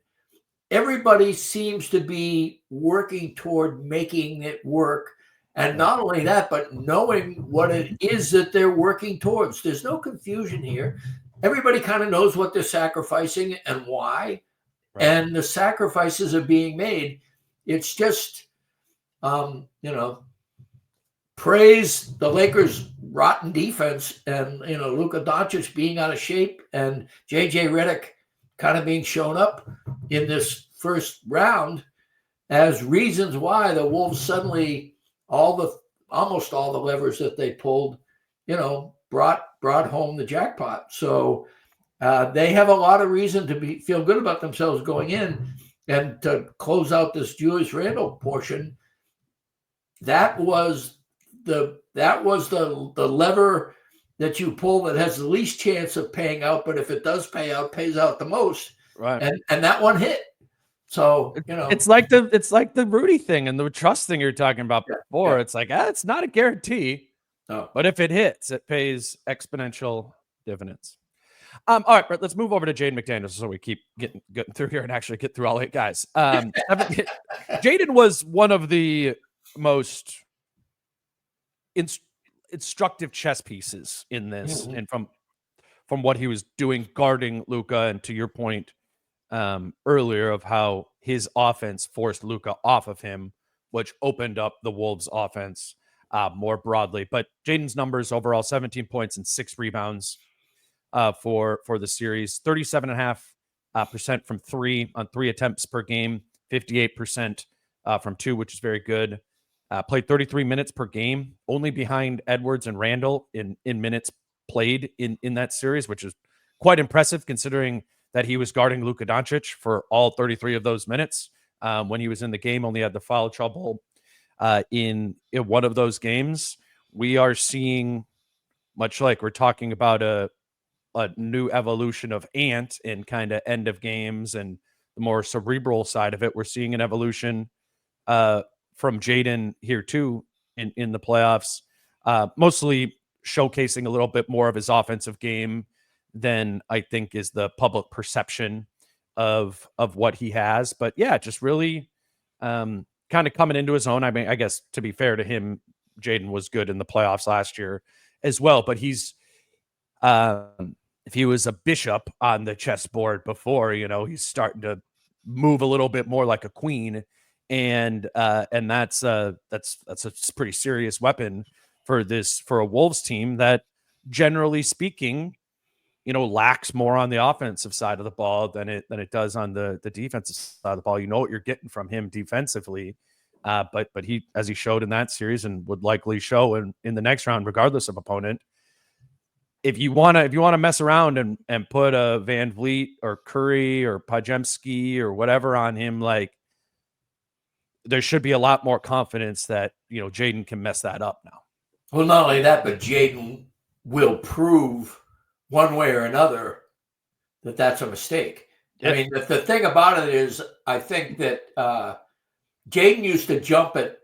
everybody seems to be working toward making it work. And not only that, but knowing what it is that they're working towards. There's no confusion here. Everybody kind of knows what they're sacrificing and why. Right. And the sacrifices are being made. It's just, praise the Lakers' rotten defense and, Luka Doncic being out of shape and JJ Redick kind of being shown up in this first round as reasons why the Wolves suddenly almost all the levers that they pulled, brought home the jackpot. So they have a lot of reason to feel good about themselves going in. And to close out this Julius Randle portion, that was the lever that you pull that has the least chance of paying out, but if it does pay out, pays out the most. Right. And that one hit. So, it's like the Rudy thing and the trust thing you're talking about before. Yeah. It's like, it's not a guarantee, but if it hits, it pays exponential dividends. All right, Britt, let's move over to Jaden McDaniels so we keep getting through here and actually get through all 8 guys. Jaden was one of the most instructive chess pieces in this, and from what he was doing guarding Luka, and to your point earlier of how his offense forced Luka off of him, which opened up the Wolves' offense. more broadly. But Jaden's numbers overall: 17 points and 6 rebounds for the series. 37.5% from 3 on 3 attempts per game. 58% from 2, which is very good. Played 33 minutes per game, only behind Edwards and Randle in minutes played in that series, which is quite impressive considering that he was guarding Luka Doncic for all 33 of those minutes. When he was in the game, only had the foul trouble in one of those games. We are seeing, much like we're talking about a new evolution of Ant in kind of end of games and the more cerebral side of it, we're seeing an evolution from Jaden here too in the playoffs, mostly showcasing a little bit more of his offensive game than I think is the public perception of what he has. But yeah, just really kind of coming into his own. I mean, I guess to be fair to him, Jaden was good in the playoffs last year as well, but he's if he was a bishop on the chessboard before, he's starting to move a little bit more like a queen, and that's a pretty serious weapon for a Wolves team that, generally speaking, lacks more on the offensive side of the ball than it does on the defensive side of the ball. You know what you're getting from him defensively, but he, as he showed in that series and would likely show in the next round, regardless of opponent. If you want to mess around and put a Van Vliet or Curry or Pajemski or whatever on him, like, there should be a lot more confidence that, Jaden can mess that up now. Well, not only that, but Jaden will prove one way or another that that's a mistake. Yep. I mean, the thing about it is, I think that Jaden used to jump at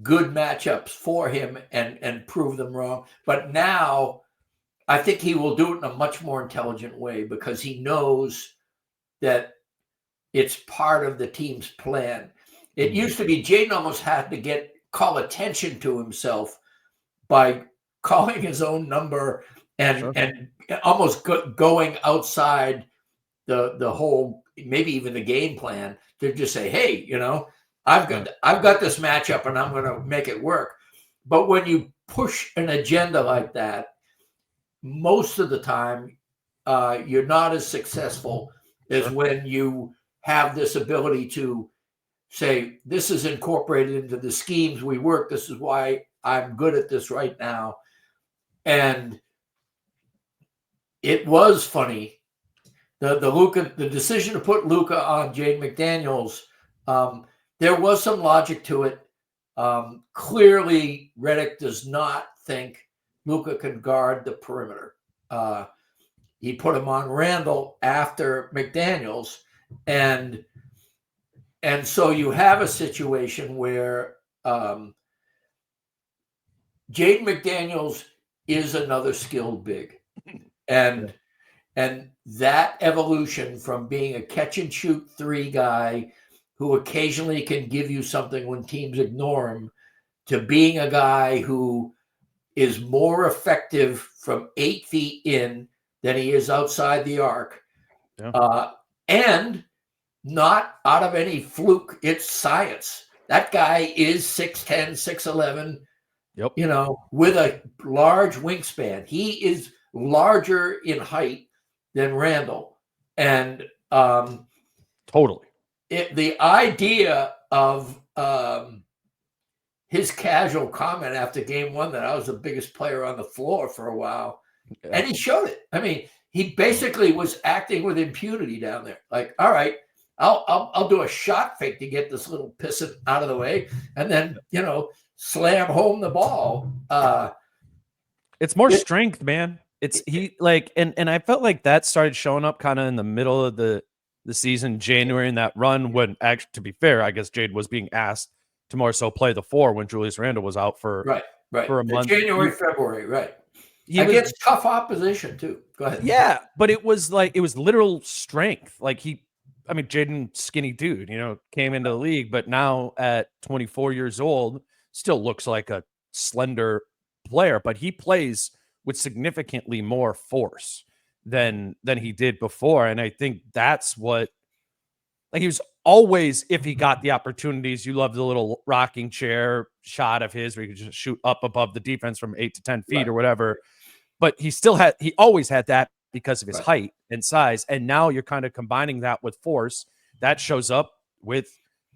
good matchups for him and prove them wrong. But now I think he will do it in a much more intelligent way because he knows that it's part of the team's plan. It used to be Jaden almost had to call attention to himself by calling his own number and almost going outside the whole, maybe even the game plan, to just say, hey, I've got this matchup and I'm going to make it work. But when you push an agenda like that, most of the time, you're not as successful as when you have this ability to say, this is incorporated into the schemes we work. This is why I'm good at this right now. And it was funny. The decision to put Luka on Jaden McDaniels, there was some logic to it. Clearly, Redick does not think Luka can guard the perimeter. He put him on Randle after McDaniels, and so you have a situation where Jaden McDaniels is another skilled big, and that evolution from being a catch and shoot 3 guy who occasionally can give you something when teams ignore him, to being a guy who is more effective from 8 feet in than he is outside the arc. Yeah. And not out of any fluke. It's science. That guy is 6'10", 6'11", with a large wingspan. He is larger in height than Randle. And totally. The idea of his casual comment after game 1 that I was the biggest player on the floor for a while, and he showed it. I mean, he basically was acting with impunity down there. Like, all right, I'll do a shot fake to get this little pissant out of the way, and then slam home the ball. It's more strength, man. And I felt like that started showing up kind of in the middle of the season, January, in that run when, actually, to be fair, I guess Jade was being asked to more so play the 4 when Julius Randle was out for for a month. January, February, right. Against tough opposition too. Go ahead. Yeah, but it was literal strength. Like, Jaden, skinny dude, came into the league, but now at 24 years old, still looks like a slender player, but he plays with significantly more force than he did before. And I think that's what, he was always, if he got the opportunities, you love the little rocking chair shot of his where he could just shoot up above the defense from 8 to 10 feet or whatever. But he always had that because of his height and size. And now you're kind of combining that with force that shows up with,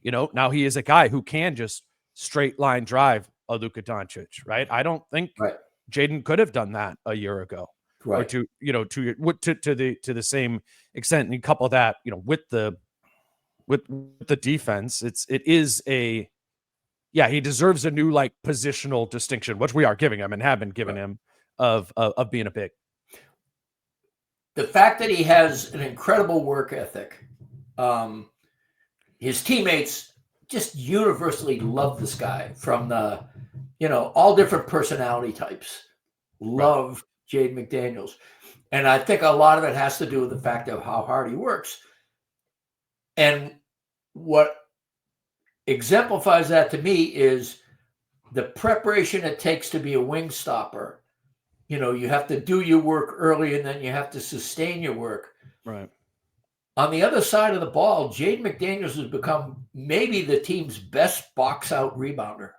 now he is a guy who can just straight line drive a Luka Doncic, right? I don't think Jaden could have done that a year ago, or to the same extent. And you couple that, with the defense, he deserves a new like positional distinction, which we are giving him and have been giving him of being a big. The fact that he has an incredible work ethic, his teammates just universally love this guy from the, all different personality types. Love Jaden McDaniels. And I think a lot of it has to do with the fact of how hard he works. And what exemplifies that to me is the preparation it takes to be a wing stopper. You have to do your work early and then you have to sustain your work. Right. On the other side of the ball, Jaden McDaniels has become maybe the team's best box out rebounder.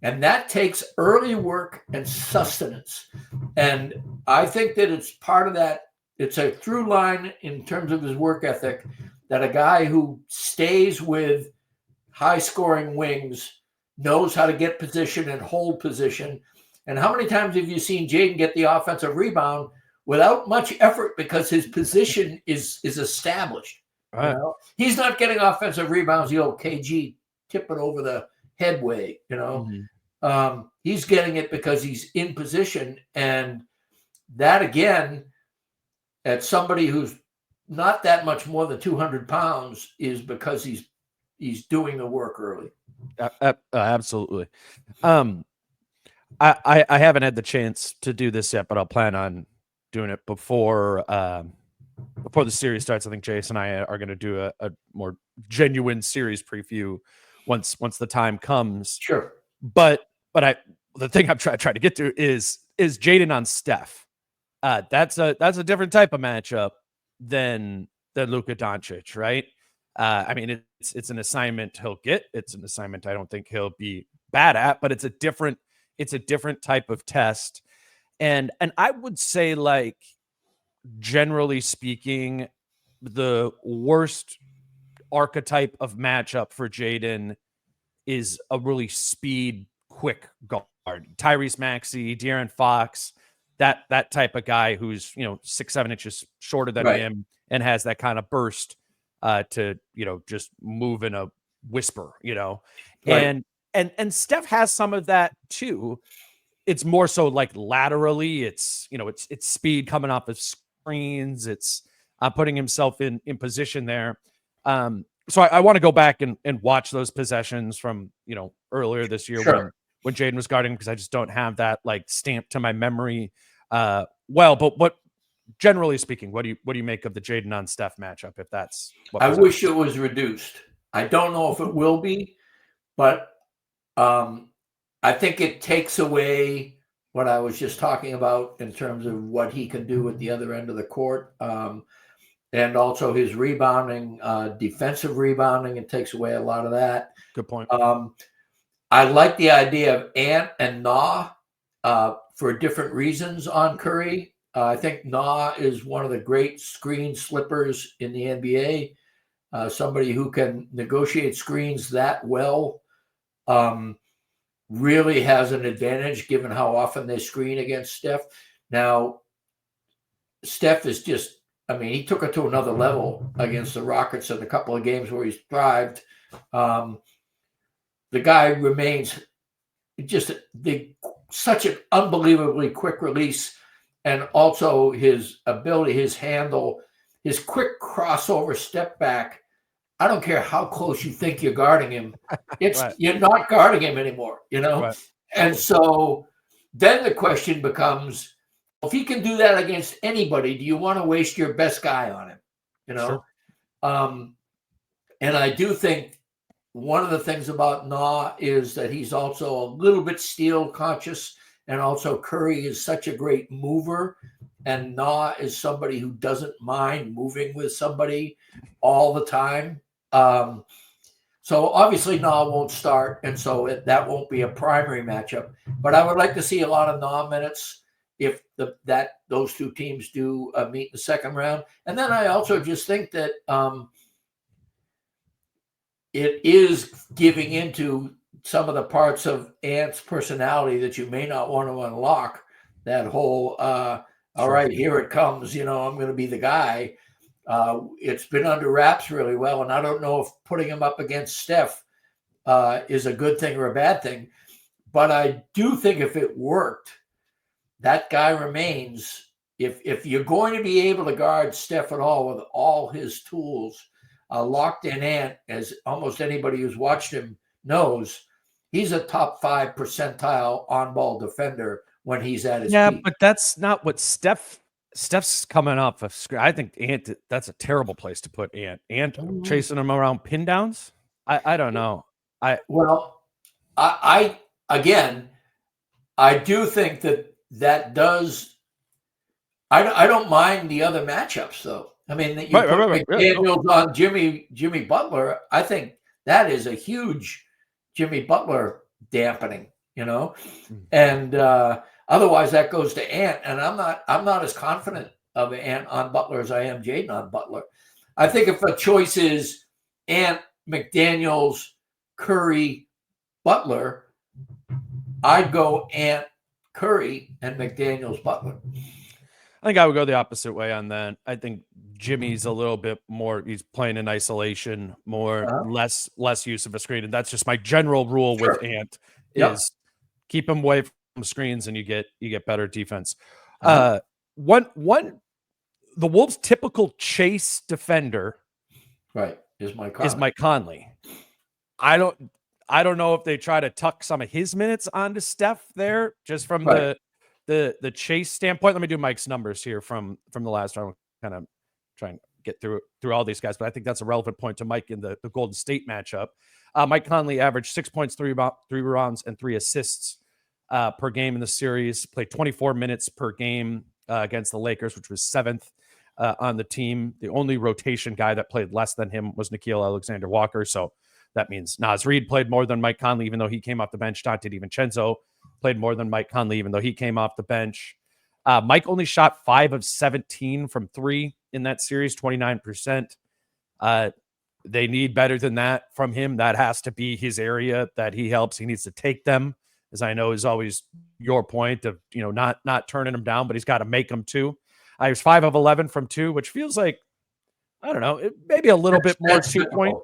And that takes early work and sustenance. And I think that it's part of that. It's a through line in terms of his work ethic that a guy who stays with high scoring wings knows how to get position and hold position. And how many times have you seen Jaden get the offensive rebound without much effort because his position is established? Right. He's not getting offensive rebounds, the old KG tip it over the headway, He's getting it because he's in position. And that, again, at somebody who's not that much more than 200 pounds is because he's doing the work early. Absolutely. I haven't had the chance to do this yet, but I'll plan on doing it before the series starts. I think Jason and I are going to do a more genuine series preview once the time comes. Sure. But the thing I'm trying to get to is Jaden on Steph. That's a different type of matchup than Luka Doncic, right? I mean, it's an assignment he'll get. It's an assignment I don't think he'll be bad at, but it's a different type of test. And I would say, like, generally speaking, the worst archetype of matchup for Jaden is a really speed, quick guard. Tyrese Maxey, De'Aaron Fox, that type of guy who's 6-7 inches shorter than him and has that kind of burst to just move in a whisper, and Steph has some of that too. It's more so like laterally. It's it's speed coming off of screens. It's putting himself in position there. So I want to go back and watch those possessions from earlier this year when Jaden was guarding, because I just don't have that like stamped to my memory. But what generally speaking, what do you make of the Jaden on Steph matchup? If that's what I wish it was reduced. I don't know if it will be, but I think it takes away what I was just talking about in terms of what he can do at the other end of the court. And also his rebounding, defensive rebounding, it takes away a lot of that. Good point. I like the idea of Ant and Na for different reasons on Curry. I think Na is one of the great screen slippers in the NBA. Somebody who can negotiate screens that well really has an advantage given how often they screen against Steph. Now, Steph is just, he took it to another level against the Rockets in a couple of games where he's thrived. The guy remains just such an unbelievably quick release, and also his ability, his handle, his quick crossover step back. I don't care how close you think you're guarding him. You're not guarding him anymore, Right. And so then the question becomes, if he can do that against anybody, do you want to waste your best guy on him? Sure. And I do think one of the things about Na is that he's also a little bit steal conscious, and also Curry is such a great mover, and Na is somebody who doesn't mind moving with somebody all the time. So obviously Nah won't start, and so that won't be a primary matchup. But I would like to see a lot of Nah minutes if those two teams do meet in the second round. And then I also just think that it is giving into some of the parts of Ant's personality that you may not want to unlock. That whole, all right, here it comes. I'm going to be the guy. It's been under wraps really well, and I don't know if putting him up against Steph is a good thing or a bad thing. But I do think if it worked, that guy remains. If you're going to be able to guard Steph at all with all his tools, locked in Ant, as almost anybody who's watched him knows, he's a top 5 percentile on-ball defender when he's at his peak. But that's not what Steph's coming off of screen. I think Ant, that's a terrible place to put Ant chasing him around pin downs. I don't know. I do think that does. I don't mind the other matchups though. I mean, that you put McDaniels on Jimmy Butler. I think that is a huge Jimmy Butler dampening, and otherwise that goes to Ant. And I'm not as confident of Ant on Butler as I am Jaden on Butler. I think if a choice is Ant, McDaniels, Curry, Butler, I'd go Ant, Curry, and McDaniels, Butler. I think I would go the opposite way on that. I think Jimmy's a little bit more, he's playing in isolation, less use of a screen. And that's just my general rule with Ant is keep him away from screens and you get better defense. The Wolves' typical chase defender is Mike Conley. I don't know if they try to tuck some of his minutes onto Steph there just from the chase standpoint. Let me do Mike's numbers here from the last round. Kind of try and get through all these guys, but I think that's a relevant point to Mike in the Golden State matchup. Mike Conley averaged 6 points, 3 rebounds, and 3 assists per game in the series. Played 24 minutes per game against the Lakers, which was 7th on the team. The only rotation guy that played less than him was Nickeil Alexander-Walker, so that means Reid played more than Mike Conley, even though he came off the bench. Dante DiVincenzo played more than Mike Conley, even though he came off the bench. Mike only shot 5 of 17 from 3 in that series, 29%. They need better than that from him. That has to be his area that he helps. He needs to take them, as I know is always your point of, not turning them down, but he's got to make them too. He was 5 of 11 from 2, which feels like, I don't know, maybe a little bit more 2-point.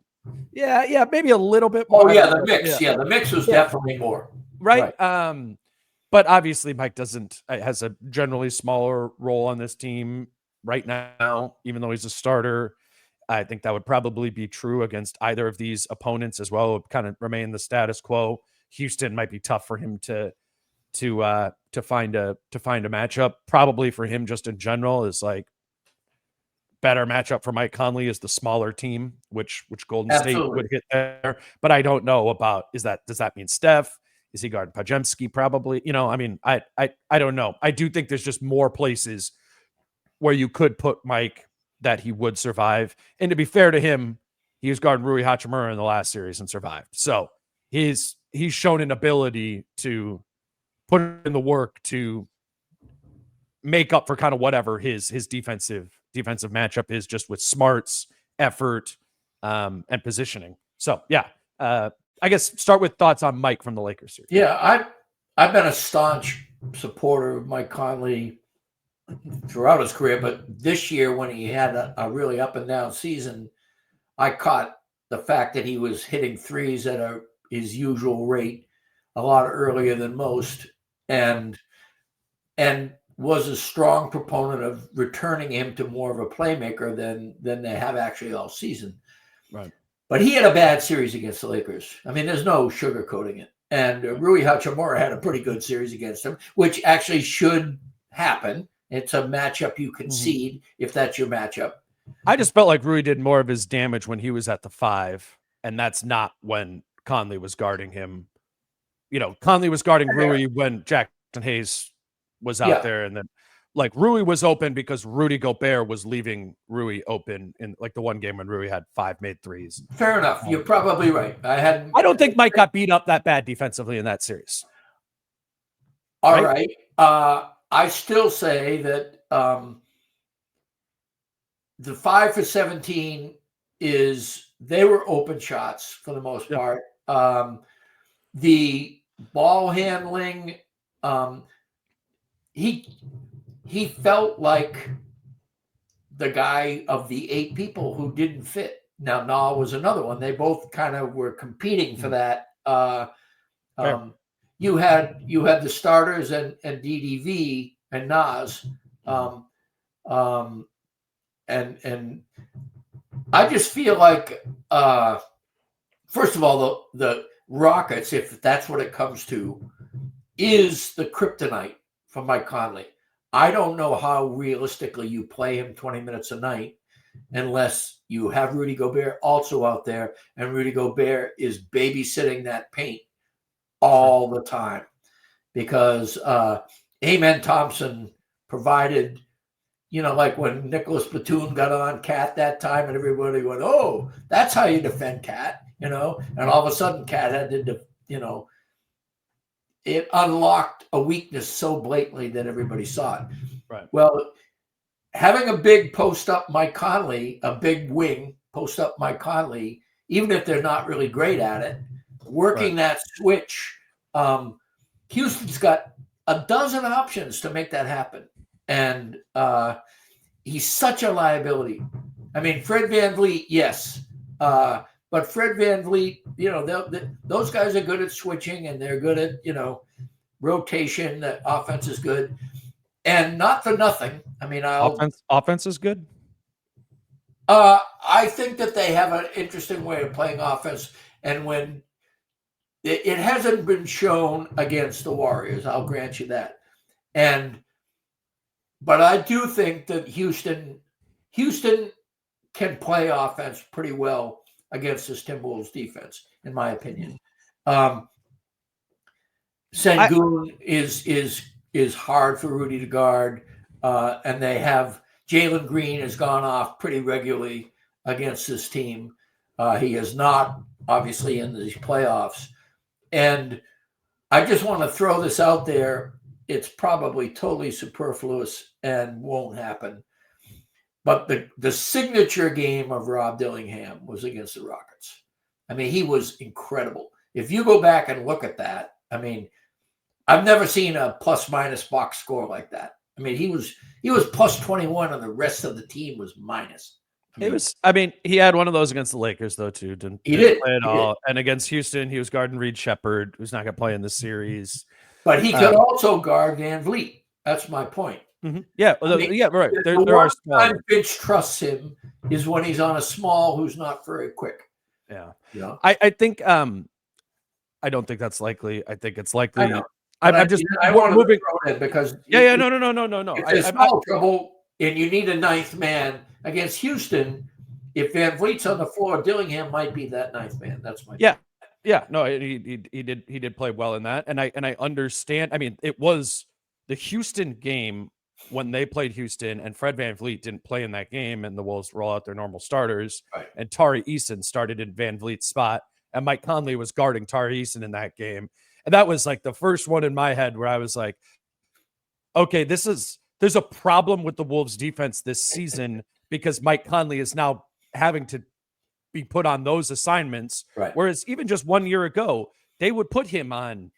Yeah, maybe a little bit more. Oh, yeah, the mix. Yeah, the mix was definitely more. Right. But obviously Mike has a generally smaller role on this team right now, even though he's a starter. I think that would probably be true against either of these opponents as well. It would kind of remain the status quo. Houston might be tough for him to find a matchup. Probably for him just in general is like better matchup for Mike Conley is the smaller team, which Golden State would hit there. But I don't know about, does that mean Steph? Is he guarding Pajemski? Probably. I don't know. I do think there's just more places where you could put Mike that he would survive. And to be fair to him, he was guarding Rui Hachimura in the last series and survived. So he's shown an ability to put in the work to make up for kind of whatever his defensive matchup is, just with smarts, effort, and positioning. So yeah, I guess start with thoughts on Mike from the Lakers series. Yeah, I've been a staunch supporter of Mike Conley throughout his career, but this year when he had a really up and down season, I caught the fact that he was hitting threes at his usual rate a lot earlier than most, and was a strong proponent of returning him to more of a playmaker than they have actually all season. Right. But he had a bad series against the Lakers. I mean, there's no sugarcoating it. And Rui Hachimura had a pretty good series against him, which actually should happen. It's a matchup you concede if that's your matchup. I just felt like Rui did more of his damage when he was at the 5, and that's not when Conley was guarding him. Conley was guarding Rui when Jackson Hayes was out there, and then like Rui was open because Rudy Gobert was leaving Rui open in like the one game when Rui had 5 made threes. Fair enough. You're probably right. I don't think Mike got beat up that bad defensively in that series. All right. I still say that the 5 for 17 they were open shots for the most part. The ball handling, he felt like the guy of the 8 people who didn't fit. Now, Na was another one. They both kind of were competing for that. You had the starters and DDV and Nas, and I just feel like, first of all, the Rockets, if that's what it comes to, is the kryptonite for Mike Conley. I don't know how realistically you play him 20 minutes a night unless you have Rudy Gobert also out there, and Rudy Gobert is babysitting that paint all the time, because Amen Thompson provided, like when Nicholas Batum got on Cat that time, and everybody went, "Oh, that's how you defend Cat," and all of a sudden Cat had to, it unlocked a weakness so blatantly that everybody saw it. Right. Well, having a big post up Mike Conley, a big wing post up Mike Conley, even if they're not really great at it, working that switch, Houston's got a dozen options to make that happen. And he's such a liability. I mean, Fred VanVleet, yes. But Fred VanVleet, those guys are good at switching, and they're good at, rotation. The offense is good. And not for nothing. I mean, offense is good. I think that they have an interesting way of playing offense. And when it hasn't been shown against the Warriors, I'll grant you that. But I do think that Houston can play offense pretty well against this Timberwolves defense, in my opinion. Sengun is hard for Rudy to guard, and they have Jalen Green has gone off pretty regularly against this team. He is not, obviously, in these playoffs. And I just want to throw this out there. It's probably totally superfluous and won't happen. But the signature game of Rob Dillingham was against the Rockets. I mean, he was incredible. If you go back and look at that, I mean, I've never seen a plus-minus box score like that. I mean, he was plus 21, and the rest of the team was minus. He had one of those against the Lakers, though, too. Didn't play at all. And against Houston, he was guarding Reid Shepard, who's not going to play in this series. But he could also guard VanVleet. That's my point. Mm-hmm. Yeah, right. There are small. Time Fitch trusts him is when he's on a small who's not very quick. Yeah. I think I don't think that's likely. I think it's likely. I just want to throw it because no. If there's foul trouble and you need a ninth man against Houston, if VanVleet's on the floor, Dillingham might be that ninth man. That's my point. Yeah, no, he did play well in that, and I understand. I mean, it was the Houston game when they played Houston, and Fred VanVleet didn't play in that game, and the Wolves roll out their normal starters, and Tari Eason started in VanVleet's spot, and Mike Conley was guarding Tari Eason in that game, and that was like the first one in my head where I was like, okay, there's a problem with the Wolves defense this season because Mike Conley is now having to be put on those assignments. Right. Whereas even just 1 year ago, they would put him on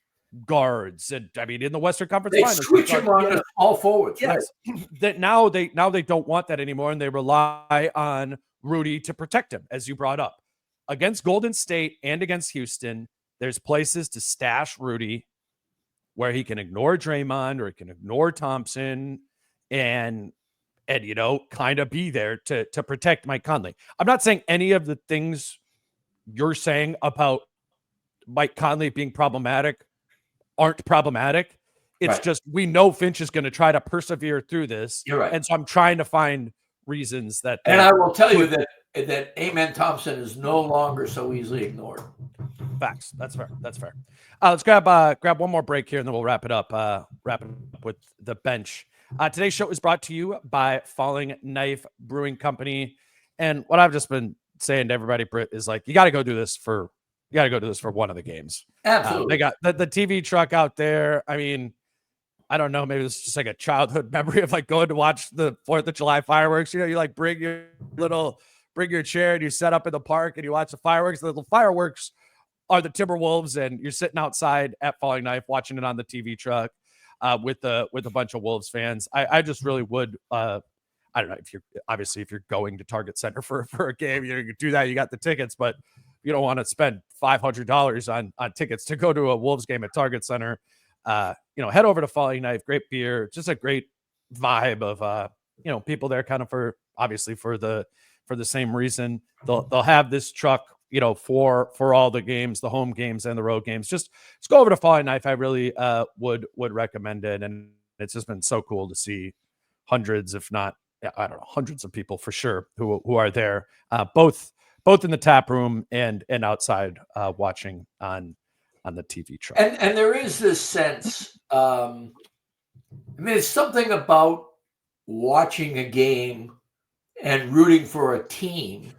guards. And I mean, in the Western Conference Finals, they switch him on all forwards. Yes. Right. That now they don't want that anymore. And they rely on Rudy to protect him, as you brought up. Against Golden State and against Houston, there's places to stash Rudy where he can ignore Draymond or he can ignore Thompson and kind of be there to protect Mike Conley. I'm not saying any of the things you're saying about Mike Conley being problematic aren't problematic. It's just, we know Finch is going to try to persevere through this. You're right. And so I'm trying to find reasons that. And I will tell you that Amen Thompson is no longer so easily ignored. Facts. That's fair. Let's grab one more break here and then we'll wrap it up. Wrap it up with the bench. Today's show is brought to you by Falling Knife Brewing Company. And what I've just been saying to everybody, Britt, is like, you got to go do this for one of the games. Absolutely. They got the TV truck out there. I mean, I don't know, maybe it's just like a childhood memory of like going to watch the 4th of July fireworks. You know, you like bring your chair and you set up in the park and you watch the fireworks. The fireworks are the Timberwolves, and you're sitting outside at Falling Knife watching it on the TV truck with a bunch of Wolves fans. I just really would. I don't know if you're going to Target Center for a game, you can do that. You got the tickets, but you don't want to spend $500 on tickets to go to a Wolves game at Target Center. Head over to Falling Knife. Great beer, just a great vibe of people there, kind of for the same reason. They'll have this truck, for all the games, the home games and the road games. Just go over to Falling Knife. I really would recommend it, and it's just been so cool to see hundreds, if not, I don't know, hundreds of people for sure who are there, both in the tap room and outside watching on the TV truck. And there is this sense. It's something about watching a game and rooting for a team.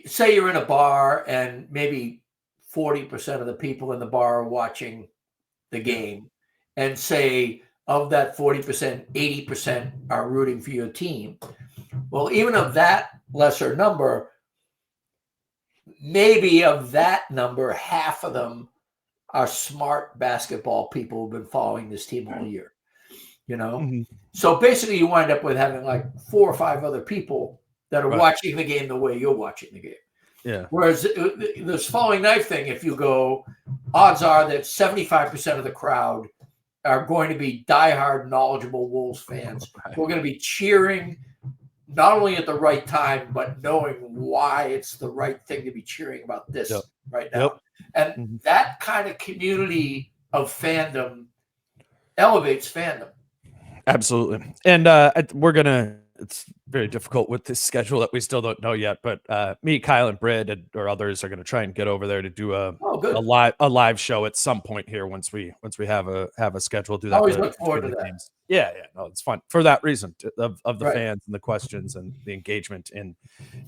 Say you're in a bar and maybe 40% of the people in the bar are watching the game, and say of that 40%, 80% are rooting for your team. Well, even of that lesser number, maybe of that number, half of them are smart basketball people who've been following this team all year. Mm-hmm. So basically you wind up with having like 4 or 5 other people that are watching the game the way you're watching the game. Yeah. Whereas this Falling Knife thing, if you go, odds are that 75% of the crowd are going to be diehard, knowledgeable Wolves fans who are going to be cheering not only at the right time, but knowing why it's the right thing to be cheering about this right now. And that kind of community of fandom elevates fandom. Absolutely. And it's very difficult with this schedule that we still don't know yet, but me, Kyle, and Britt or others are going to try and get over there to do a live show at some point here once we have a schedule. Do that. Always look forward to that. Games. Yeah, no, it's fun for that reason of the fans and the questions and the engagement in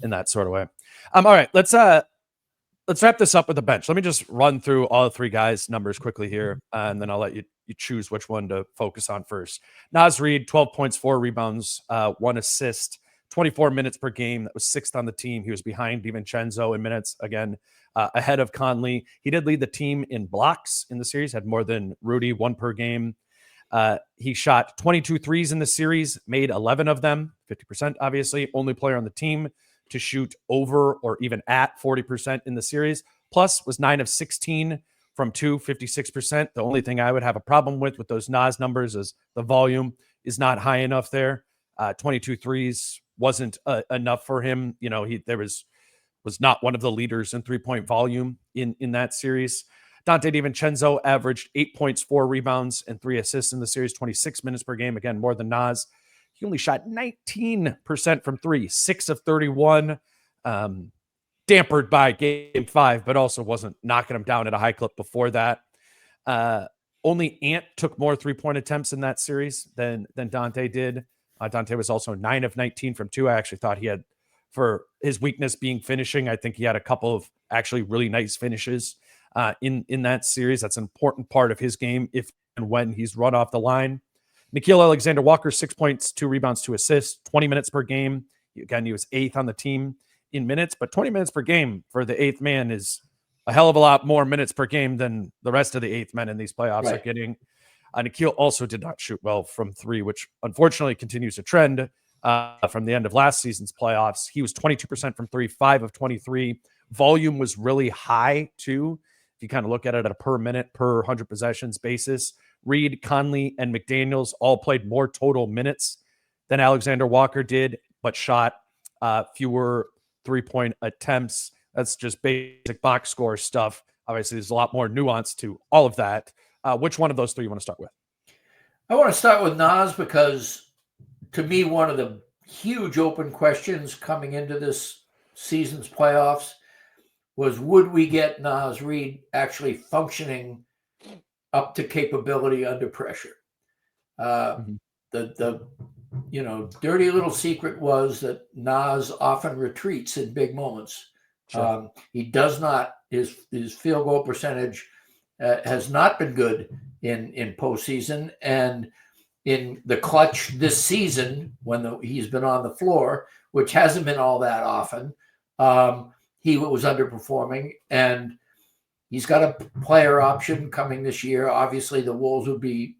that sort of way. All right, let's wrap this up with the bench. Let me just run through all 3 guys' numbers quickly here, and then I'll let you choose which one to focus on first. Naz Reid, 12 points, 4 rebounds, 1 assist, 24 minutes per game. That was 6th on the team. He was behind DiVincenzo in minutes, again, ahead of Conley. He did lead the team in blocks in the series, had more than Rudy, 1 per game. He shot 22 threes in the series, made 11 of them, 50%, obviously. Only player on the team to shoot over or even at 40% in the series. Plus was 9 of 16 from 2, 56%. The only thing I would have a problem with those Nas numbers is the volume is not high enough there. 22 threes wasn't enough for him. He was not one of the leaders in 3-point volume in that series. Donte DiVincenzo averaged 8 points, 4 rebounds, and 3 assists in the series, 26 minutes per game. Again, more than Nas. He only shot 19% from 3, 6 of 31. Dampered by game 5, but also wasn't knocking him down at a high clip before that. Only Ant took more 3-point attempts in that series than Donte did. Donte was also 9 of 19 from 2. I actually thought he had, for his weakness being finishing, I think he had a couple of actually really nice finishes in that series. That's an important part of his game if and when he's run off the line. Nickeil Alexander-Walker, 6 points, 2 rebounds, 2 assists, 20 minutes per game. Again, he was 8th on the team in minutes, but 20 minutes per game for the 8th man is a hell of a lot more minutes per game than the rest of the 8th men in these playoffs are getting. Nickeil also did not shoot well from 3, which unfortunately continues to trend from the end of last season's playoffs. He was 22% from 3, 5 of 23. Volume was really high too. If you kind of look at it at a per minute, per 100 possessions basis, Reid, Conley, and McDaniels all played more total minutes than Alexander Walker did, but shot fewer 3-point attempts. That's just basic box score stuff. Obviously, there's a lot more nuance to all of that. Which one of those 3 you want to start with? I want to start with Nas because, to me, one of the huge open questions coming into this season's playoffs was, would we get Naz Reid actually functioning up to capability under pressure? Mhm. The dirty little secret was that Nas often retreats in big moments. Sure. He does not. His field goal percentage has not been good in postseason, and in the clutch this season when he's been on the floor, which hasn't been all that often. He was underperforming, and he's got a player option coming this year. Obviously, the Wolves would be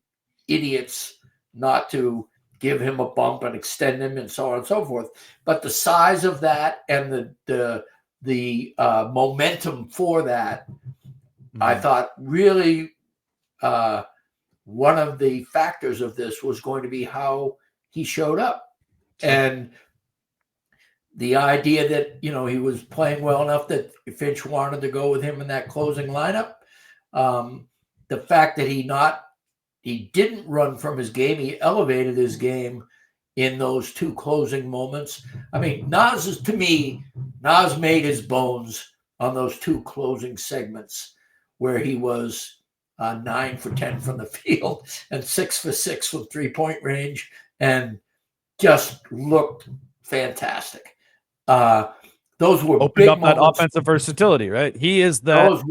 idiots not to give him a bump and extend him and so on and so forth. But the size of that and the momentum for that, I thought really one of the factors of this was going to be how he showed up. Sure. And the idea that, he was playing well enough that Finch wanted to go with him in that closing lineup. The fact that he didn't run from his game, he elevated his game in those two closing moments. I mean, Nas made his bones on those two closing segments where he was 9 for 10 from the field and 6 for 6 from 3-point range, and just looked fantastic. Those were opened big up that moments. offensive versatility, right? He is that.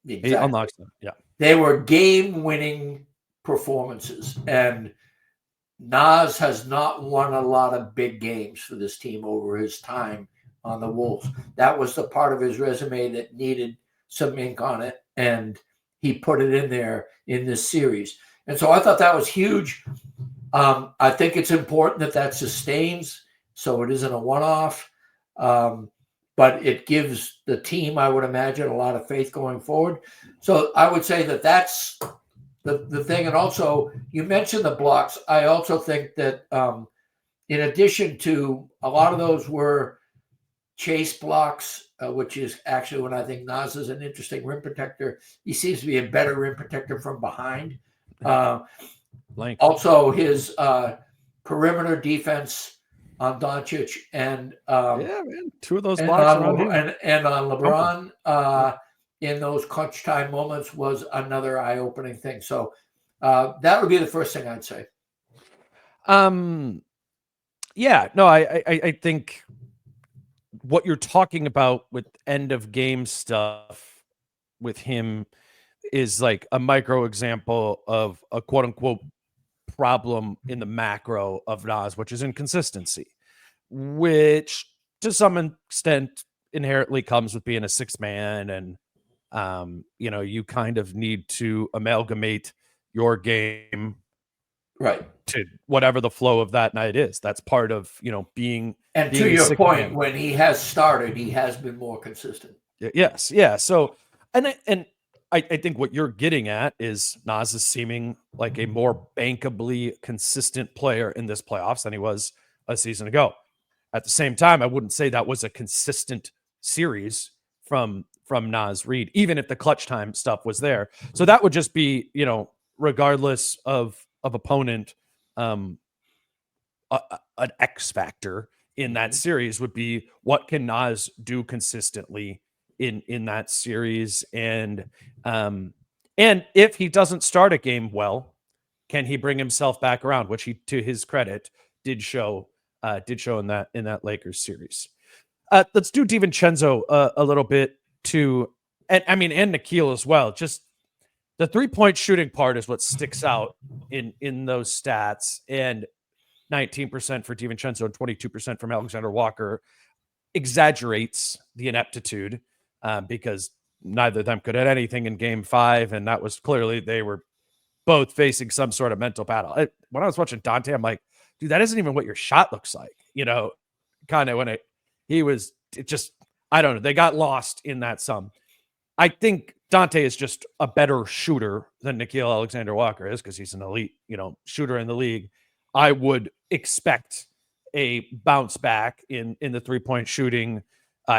Exactly. He unlocks them. Yeah. They were game-winning performances, and Nas has not won a lot of big games for this team over his time on the Wolves. That was the part of his resume that needed some ink on it, and he put it in there in this series. And so I thought that was huge. I think it's important that sustains, so it isn't a one-off. But it gives the team, I would imagine, a lot of faith going forward. So I would say that's the thing. And also, you mentioned the blocks. I also think that in addition to a lot of those were chase blocks, which is actually when I think Nas is an interesting rim protector. He seems to be a better rim protector from behind. Also, his perimeter defense on Doncic and man, 2 of those blocks and on LeBron in those clutch time moments was another eye-opening thing. So that would be the first thing I'd say. Yeah, no, I think what you're talking about with end of game stuff with him is like a micro example of a quote unquote problem in the macro of Nas, which is inconsistency, which to some extent inherently comes with being a 6 man. And, you kind of need to amalgamate your game right to whatever the flow of that night is. That's part of, being. And being to your point, man. when he has started, he has been more consistent. Yes. Yeah. So, and I think what you're getting at is Nas is seeming like a more bankably consistent player in this playoffs than he was a season ago. At the same time, I wouldn't say that was a consistent series from Nas Reid, even if the clutch time stuff was there. So that would just be, regardless of opponent, an X factor in that series would be what can Nas do consistently in that series, and if he doesn't start a game well, can he bring himself back around, which he, to his credit, did show in that Lakers series. Let's do DiVincenzo a little bit too, and Nikhil as well. Just the 3-point shooting part is what sticks out in those stats, and 19% for DiVincenzo and 22% from Alexander Walker exaggerates the ineptitude because neither of them could hit anything in game 5. And that was clearly they were both facing some sort of mental battle. When I was watching Dante, I'm like, dude, that isn't even what your shot looks like. Kind of when I don't know. They got lost in that sum. I think Dante is just a better shooter than Nikhil Alexander Walker is because he's an elite, shooter in the league. I would expect a bounce back in the 3-point shooting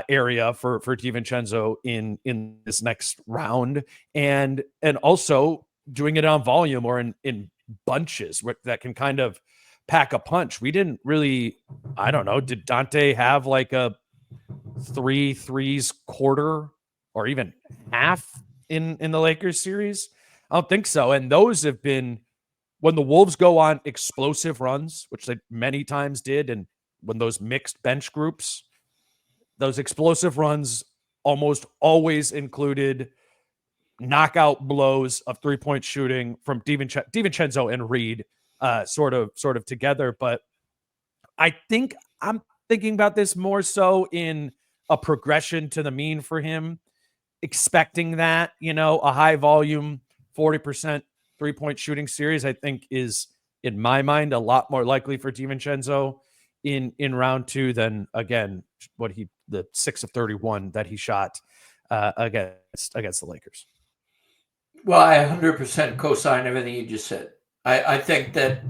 area for DiVincenzo in this next round, and also doing it on volume or in bunches that can kind of pack a punch. We didn't really, I don't know, did Dante have like a 3 threes quarter or even half in the Lakers series? I don't think so. And those have been when the Wolves go on explosive runs, which they many times did, and when those mixed bench groups, those explosive runs almost always included knockout blows of 3-point shooting from DiVincenzo and Reid, sort of together. But I think I'm thinking about this more so in a progression to the mean for him, expecting that, a high volume 40% 3-point shooting series, I think is, in my mind, a lot more likely for DiVincenzo in round 2 than, again, the 6 of 31 that he shot against the Lakers. Well, I 100% co-sign everything you just said. I think that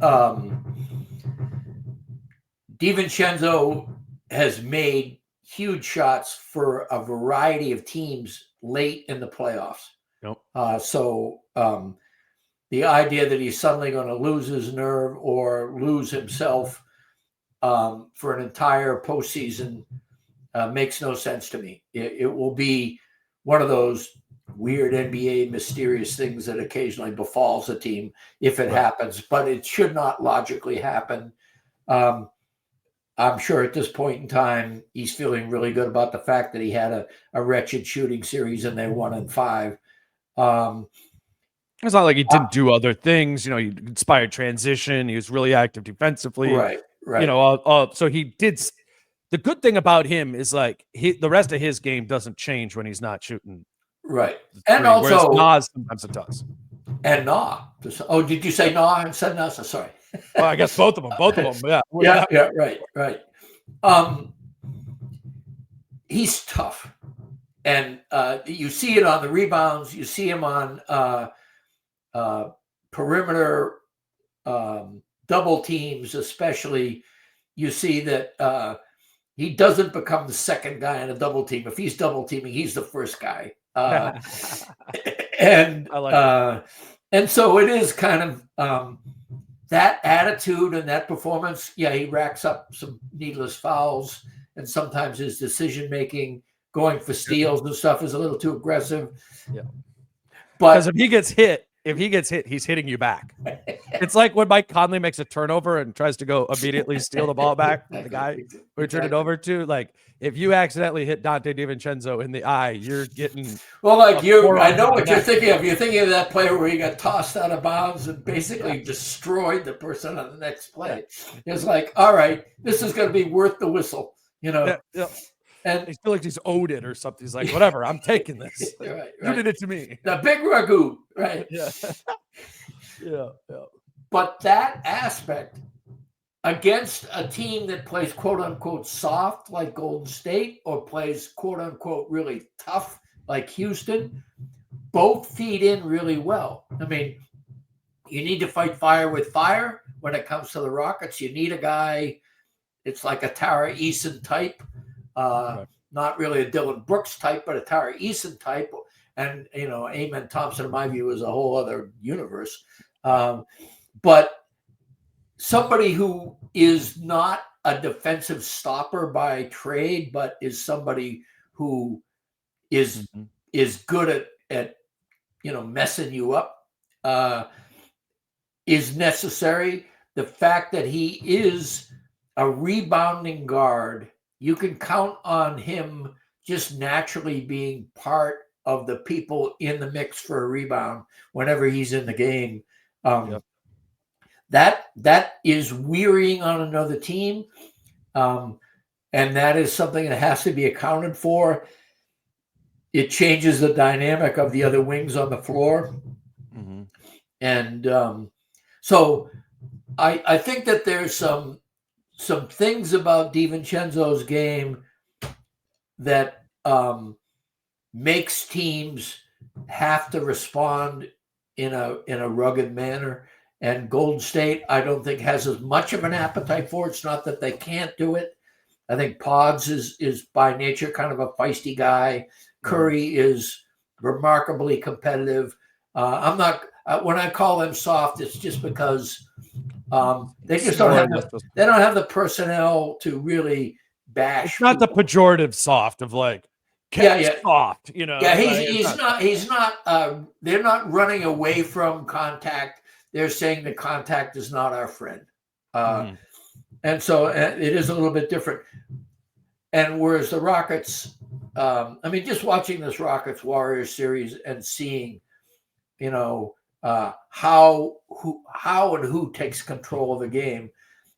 DiVincenzo has made huge shots for a variety of teams late in the playoffs. Nope. So the idea that he's suddenly going to lose his nerve or lose himself for an entire postseason makes no sense to me. It will be one of those weird NBA mysterious things that occasionally befalls a team if it happens, but it should not logically happen. I'm sure at this point in time, he's feeling really good about the fact that he had a wretched shooting series and they won in 5. It's not like he didn't do other things. He inspired transition. He was really active defensively. Right. So he did. The good thing about him is like the rest of his game doesn't change when he's not shooting. Right. And also, Nas, sometimes it does. And Nah. Oh, did you say Nah? I said Nah. So sorry. Well, I guess both of them. Yeah. Yeah. Right. He's tough, and you see it on the rebounds. You see him on perimeter double teams, especially. You see that he doesn't become the second guy in a double team. If he's double teaming, he's the first guy. And I like and so it is kind of that attitude and that performance. Yeah, he racks up some needless fouls, and sometimes his decision making, going for steals and stuff, is a little too aggressive. Yeah, but because if he gets hit, he's hitting you back. It's like when Mike Conley makes a turnover and tries to go immediately steal the ball back from the guy who he turned it over to. Like, if you accidentally hit Dante DiVincenzo in the eye, you're getting I know what you're thinking of. You're thinking of that play where he got tossed out of bounds and basically destroyed the person on the next play. It's like, all right, this is going to be worth the whistle, Yeah. And he feels like he's owed it or something. He's like, whatever, I'm taking this. Right. You did it to me. The big ragu, right? Yeah. Yeah. But that aspect against a team that plays quote unquote soft like Golden State or plays quote unquote really tough like Houston, both feed in really well. I mean, you need to fight fire with fire when it comes to the Rockets. You need a guy, it's like a Tara Eason type. Not really a Dylan Brooks type, but a Tara Eason type. And, Amen Thompson, in my view, is a whole other universe. But somebody who is not a defensive stopper by trade, but is somebody who is good at messing you up, is necessary. The fact that he is a rebounding guard, you can count on him just naturally being part of the people in the mix for a rebound whenever he's in the game. That is wearying on another team. And that is something that has to be accounted for. It changes the dynamic of the other wings on the floor. Mm-hmm. And so I think that there's some things about DiVincenzo's game that makes teams have to respond in a rugged manner. And Golden State, I don't think, has as much of an appetite for it. It's not that they can't do it. I think Pods is by nature kind of a feisty guy. Curry is remarkably competitive. I'm not when I call them soft, it's just because they just don't have the personnel to really bash. It's not the pejorative soft of like, soft, Yeah, he's not. They're not running away from contact. they're saying the contact is not our friend. And so it is a little bit different. And whereas the Rockets, I mean, just watching this Rockets Warriors series and seeing, how and who takes control of the game.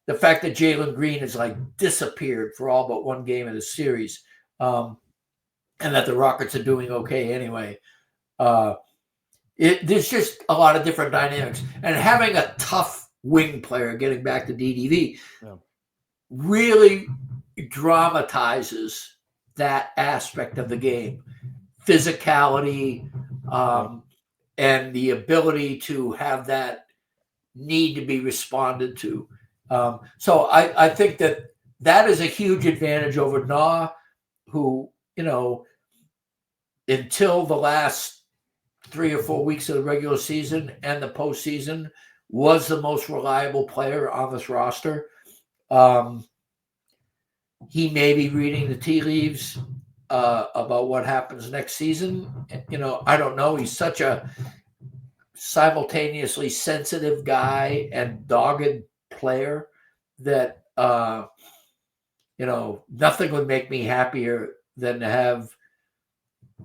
The fact that Jalen Green has like disappeared for all but one game of the series, and that the Rockets are doing okay anyway. There's just a lot of different dynamics, and having a tough wing player, getting back to DDV, really dramatizes that aspect of the game, physicality, and the ability to have that need to be responded to. So I think that is a huge advantage over Na, who, until the last 3 or 4 weeks of the regular season and the postseason, was the most reliable player on this roster. He may be reading the tea leaves about what happens next season. I don't know. He's such a simultaneously sensitive guy and dogged player that nothing would make me happier than to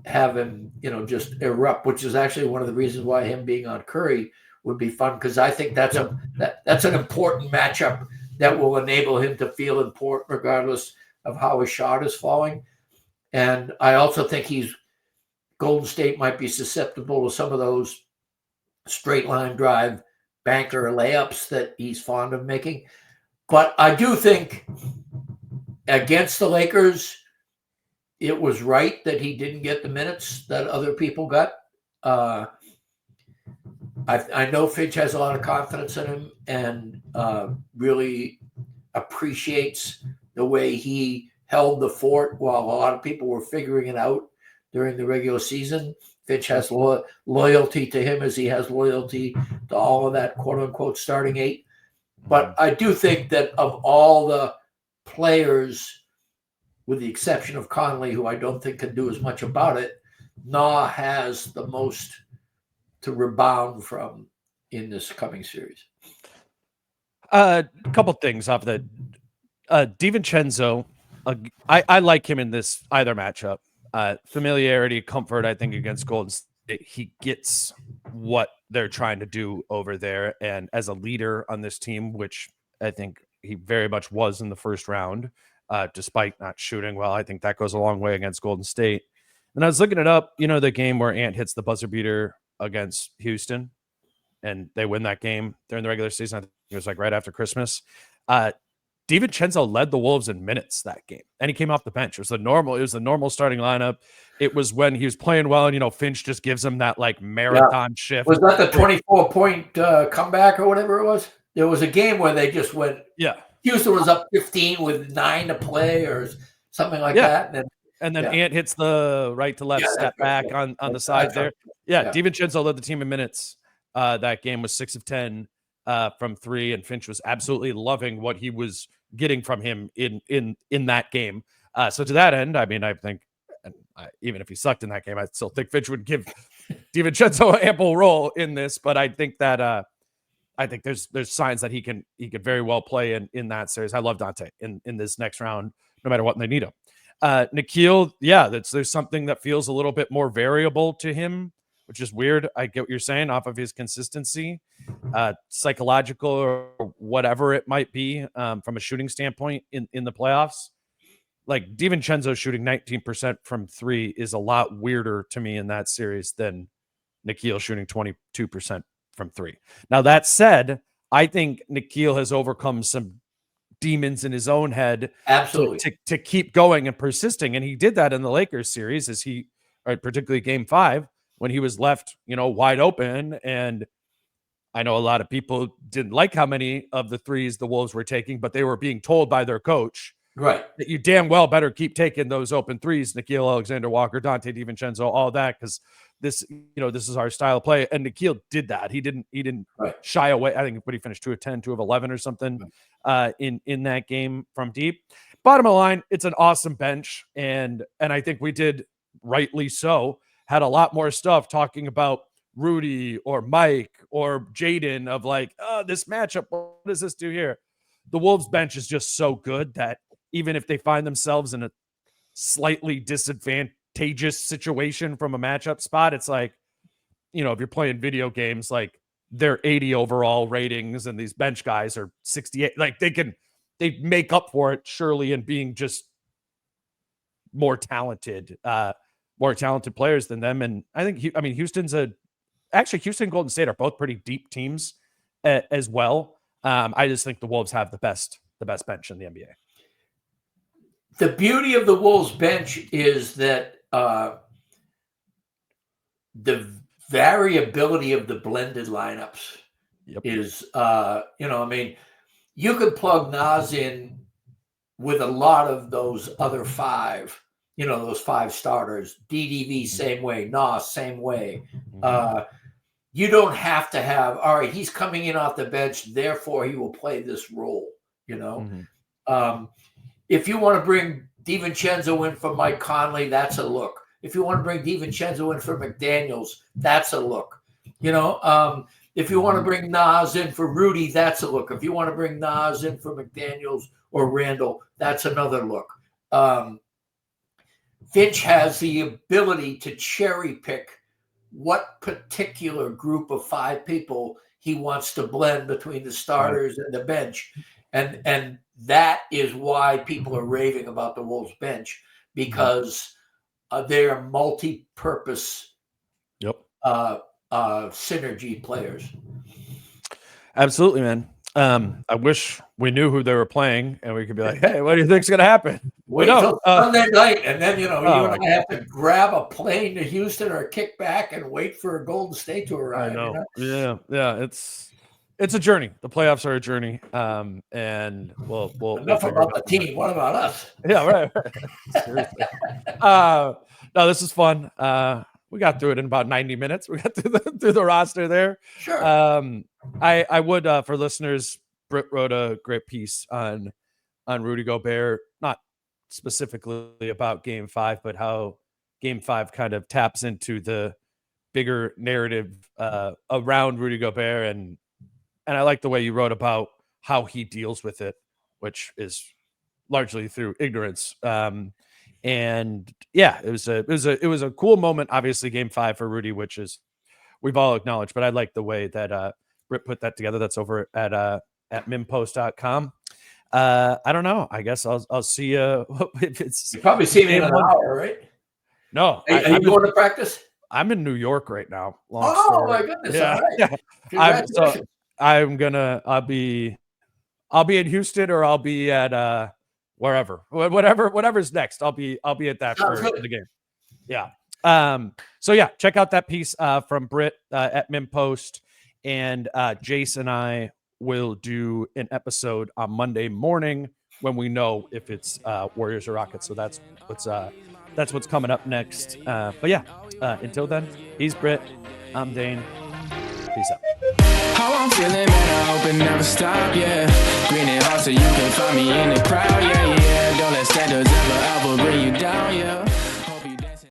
have him just erupt, which is actually one of the reasons why him being on Curry would be fun, because I think that's an important matchup that will enable him to feel important regardless of how his shot is falling. And I also think Golden State might be susceptible to some of those straight line drive banker layups that he's fond of making. But I do think against the Lakers, it was right that he didn't get the minutes that other people got. I know Finch has a lot of confidence in him and really appreciates the way he held the fort while a lot of people were figuring it out during the regular season. Finch has loyalty to him as he has loyalty to all of that quote-unquote starting 8. But I do think that of all the players, with the exception of Conley, who I don't think can do as much about it, Na has the most to rebound from in this coming series. A couple things off that. DiVincenzo, I like him in this either matchup. Familiarity, comfort, I think, against Golden State. He gets what they're trying to do over there. And as a leader on this team, which I think he very much was in the first round, despite not shooting well, I think that goes a long way against Golden State. And I was looking it up, the game where Ant hits the buzzer beater against Houston, and they win that game during the regular season. I think it was like right after Christmas. DiVincenzo led the Wolves in minutes that game, and he came off the bench. It was the normal starting lineup. It was when he was playing well, and Finch just gives him that like marathon shift. Was that the 24-point comeback or whatever it was? There was a game where they just went. Yeah, Houston was up 15 with 9 to play or something like that, and then Ant hits the right to left step back on the side there. DiVincenzo led the team in minutes. That game was 6 of 10 from 3, and Finch was absolutely loving what he was getting from him in that game. So to that end, I mean, I think, even if he sucked in that game, I still think Finch would give DiVincenzo an ample role in this. But I think that I think there's signs that he could very well play in that series. I love Dante in this next round, no matter what, and they need him. Nickeil, there's something that feels a little bit more variable to him, which is weird. I get what you're saying off of his consistency, psychological or whatever it might be, from a shooting standpoint in the playoffs. Like DiVincenzo shooting 19% from 3 is a lot weirder to me in that series than Nickeil shooting 22% from 3. Now, that said, I think Nickeil has overcome some demons in his own head to keep going and persisting. And he did that in the Lakers series, particularly game 5, when he was left, wide open. And I know a lot of people didn't like how many of the threes the Wolves were taking, but they were being told by their coach, right, that you damn well better keep taking those open threes, Nickeil Alexander-Walker, Dante DiVincenzo, all that, because this is our style of play. And Nickeil did that. He didn't shy away. I think he finished 2 of 10, 2 of 11 or something in that game from deep. Bottom of the line, it's an awesome bench. And I think we did rightly so, had a lot more stuff talking about Rudy or Mike or Jaden of like, oh, this matchup, what does this do here? The Wolves bench is just so good that even if they find themselves in a slightly disadvantageous situation from a matchup spot, it's like, you know, if you're playing video games, like they're 80 overall ratings and these bench guys are 68. Like they make up for it surely in being just more talented players than them. And I think, Houston and Golden State are both pretty deep teams as well. I just think the Wolves have the best bench in the NBA. The beauty of the Wolves bench is that the variability of the blended lineups is, you could plug Nas in with a lot of those other five, those five starters. DDV, same way. Nas, same way. You don't have to have, all right, he's coming in off the bench, therefore he will play this role, If you want to bring DiVincenzo in for Mike Conley, that's a look. If you want to bring DiVincenzo in for McDaniels, that's a look. If you want to bring Nas in for Rudy, that's a look. If you want to bring Nas in for McDaniels or Randle, that's another look. Finch has the ability to cherry pick what particular group of five people he wants to blend between the starters and the bench. And that is why people are raving about the Wolves bench, because they're multi-purpose synergy players. Absolutely, man. I wish we knew who they were playing and we could be like, hey, what do you think's going to happen? Wait till Sunday night, and then, you and I have to grab a plane to Houston or kick back and wait for Golden State to arrive. I know. Yeah. It's a journey. The playoffs are a journey. And we'll enough about the team. What about us? Yeah, right. Seriously. No, this is fun. We got through it in about 90 minutes. We got through the roster there. Sure. I would, for listeners, Britt wrote a great piece on Rudy Gobert, not specifically about Game 5, but how Game 5 kind of taps into the bigger narrative around Rudy Gobert. And I like the way you wrote about how he deals with it, which is largely through ignorance. And yeah, it was a cool moment. Obviously, Game 5 for Rudy, which is we've all acknowledged. But I like the way that Britt put that together. That's over at mimpost.com. I don't know. I guess I'll see you. If it's you probably see me in an hour, right? No, are you going to practice? I'm in New York right now. My goodness! Yeah. All right. Congratulations. I'll be in Houston, or I'll be at whatever's next. I'll be at that for the game. Yeah. So yeah, check out that piece from Britt at MimPost, and Jace and I will do an episode on Monday morning when we know if it's Warriors or Rockets. So that's what's coming up next. But yeah, until then, he's Britt. I'm Dane. Peace out. How I'm feeling, man, I hope it never stop, yeah. Green and hot so you can find me in the crowd, yeah. Don't let standards ever bring you down, yeah.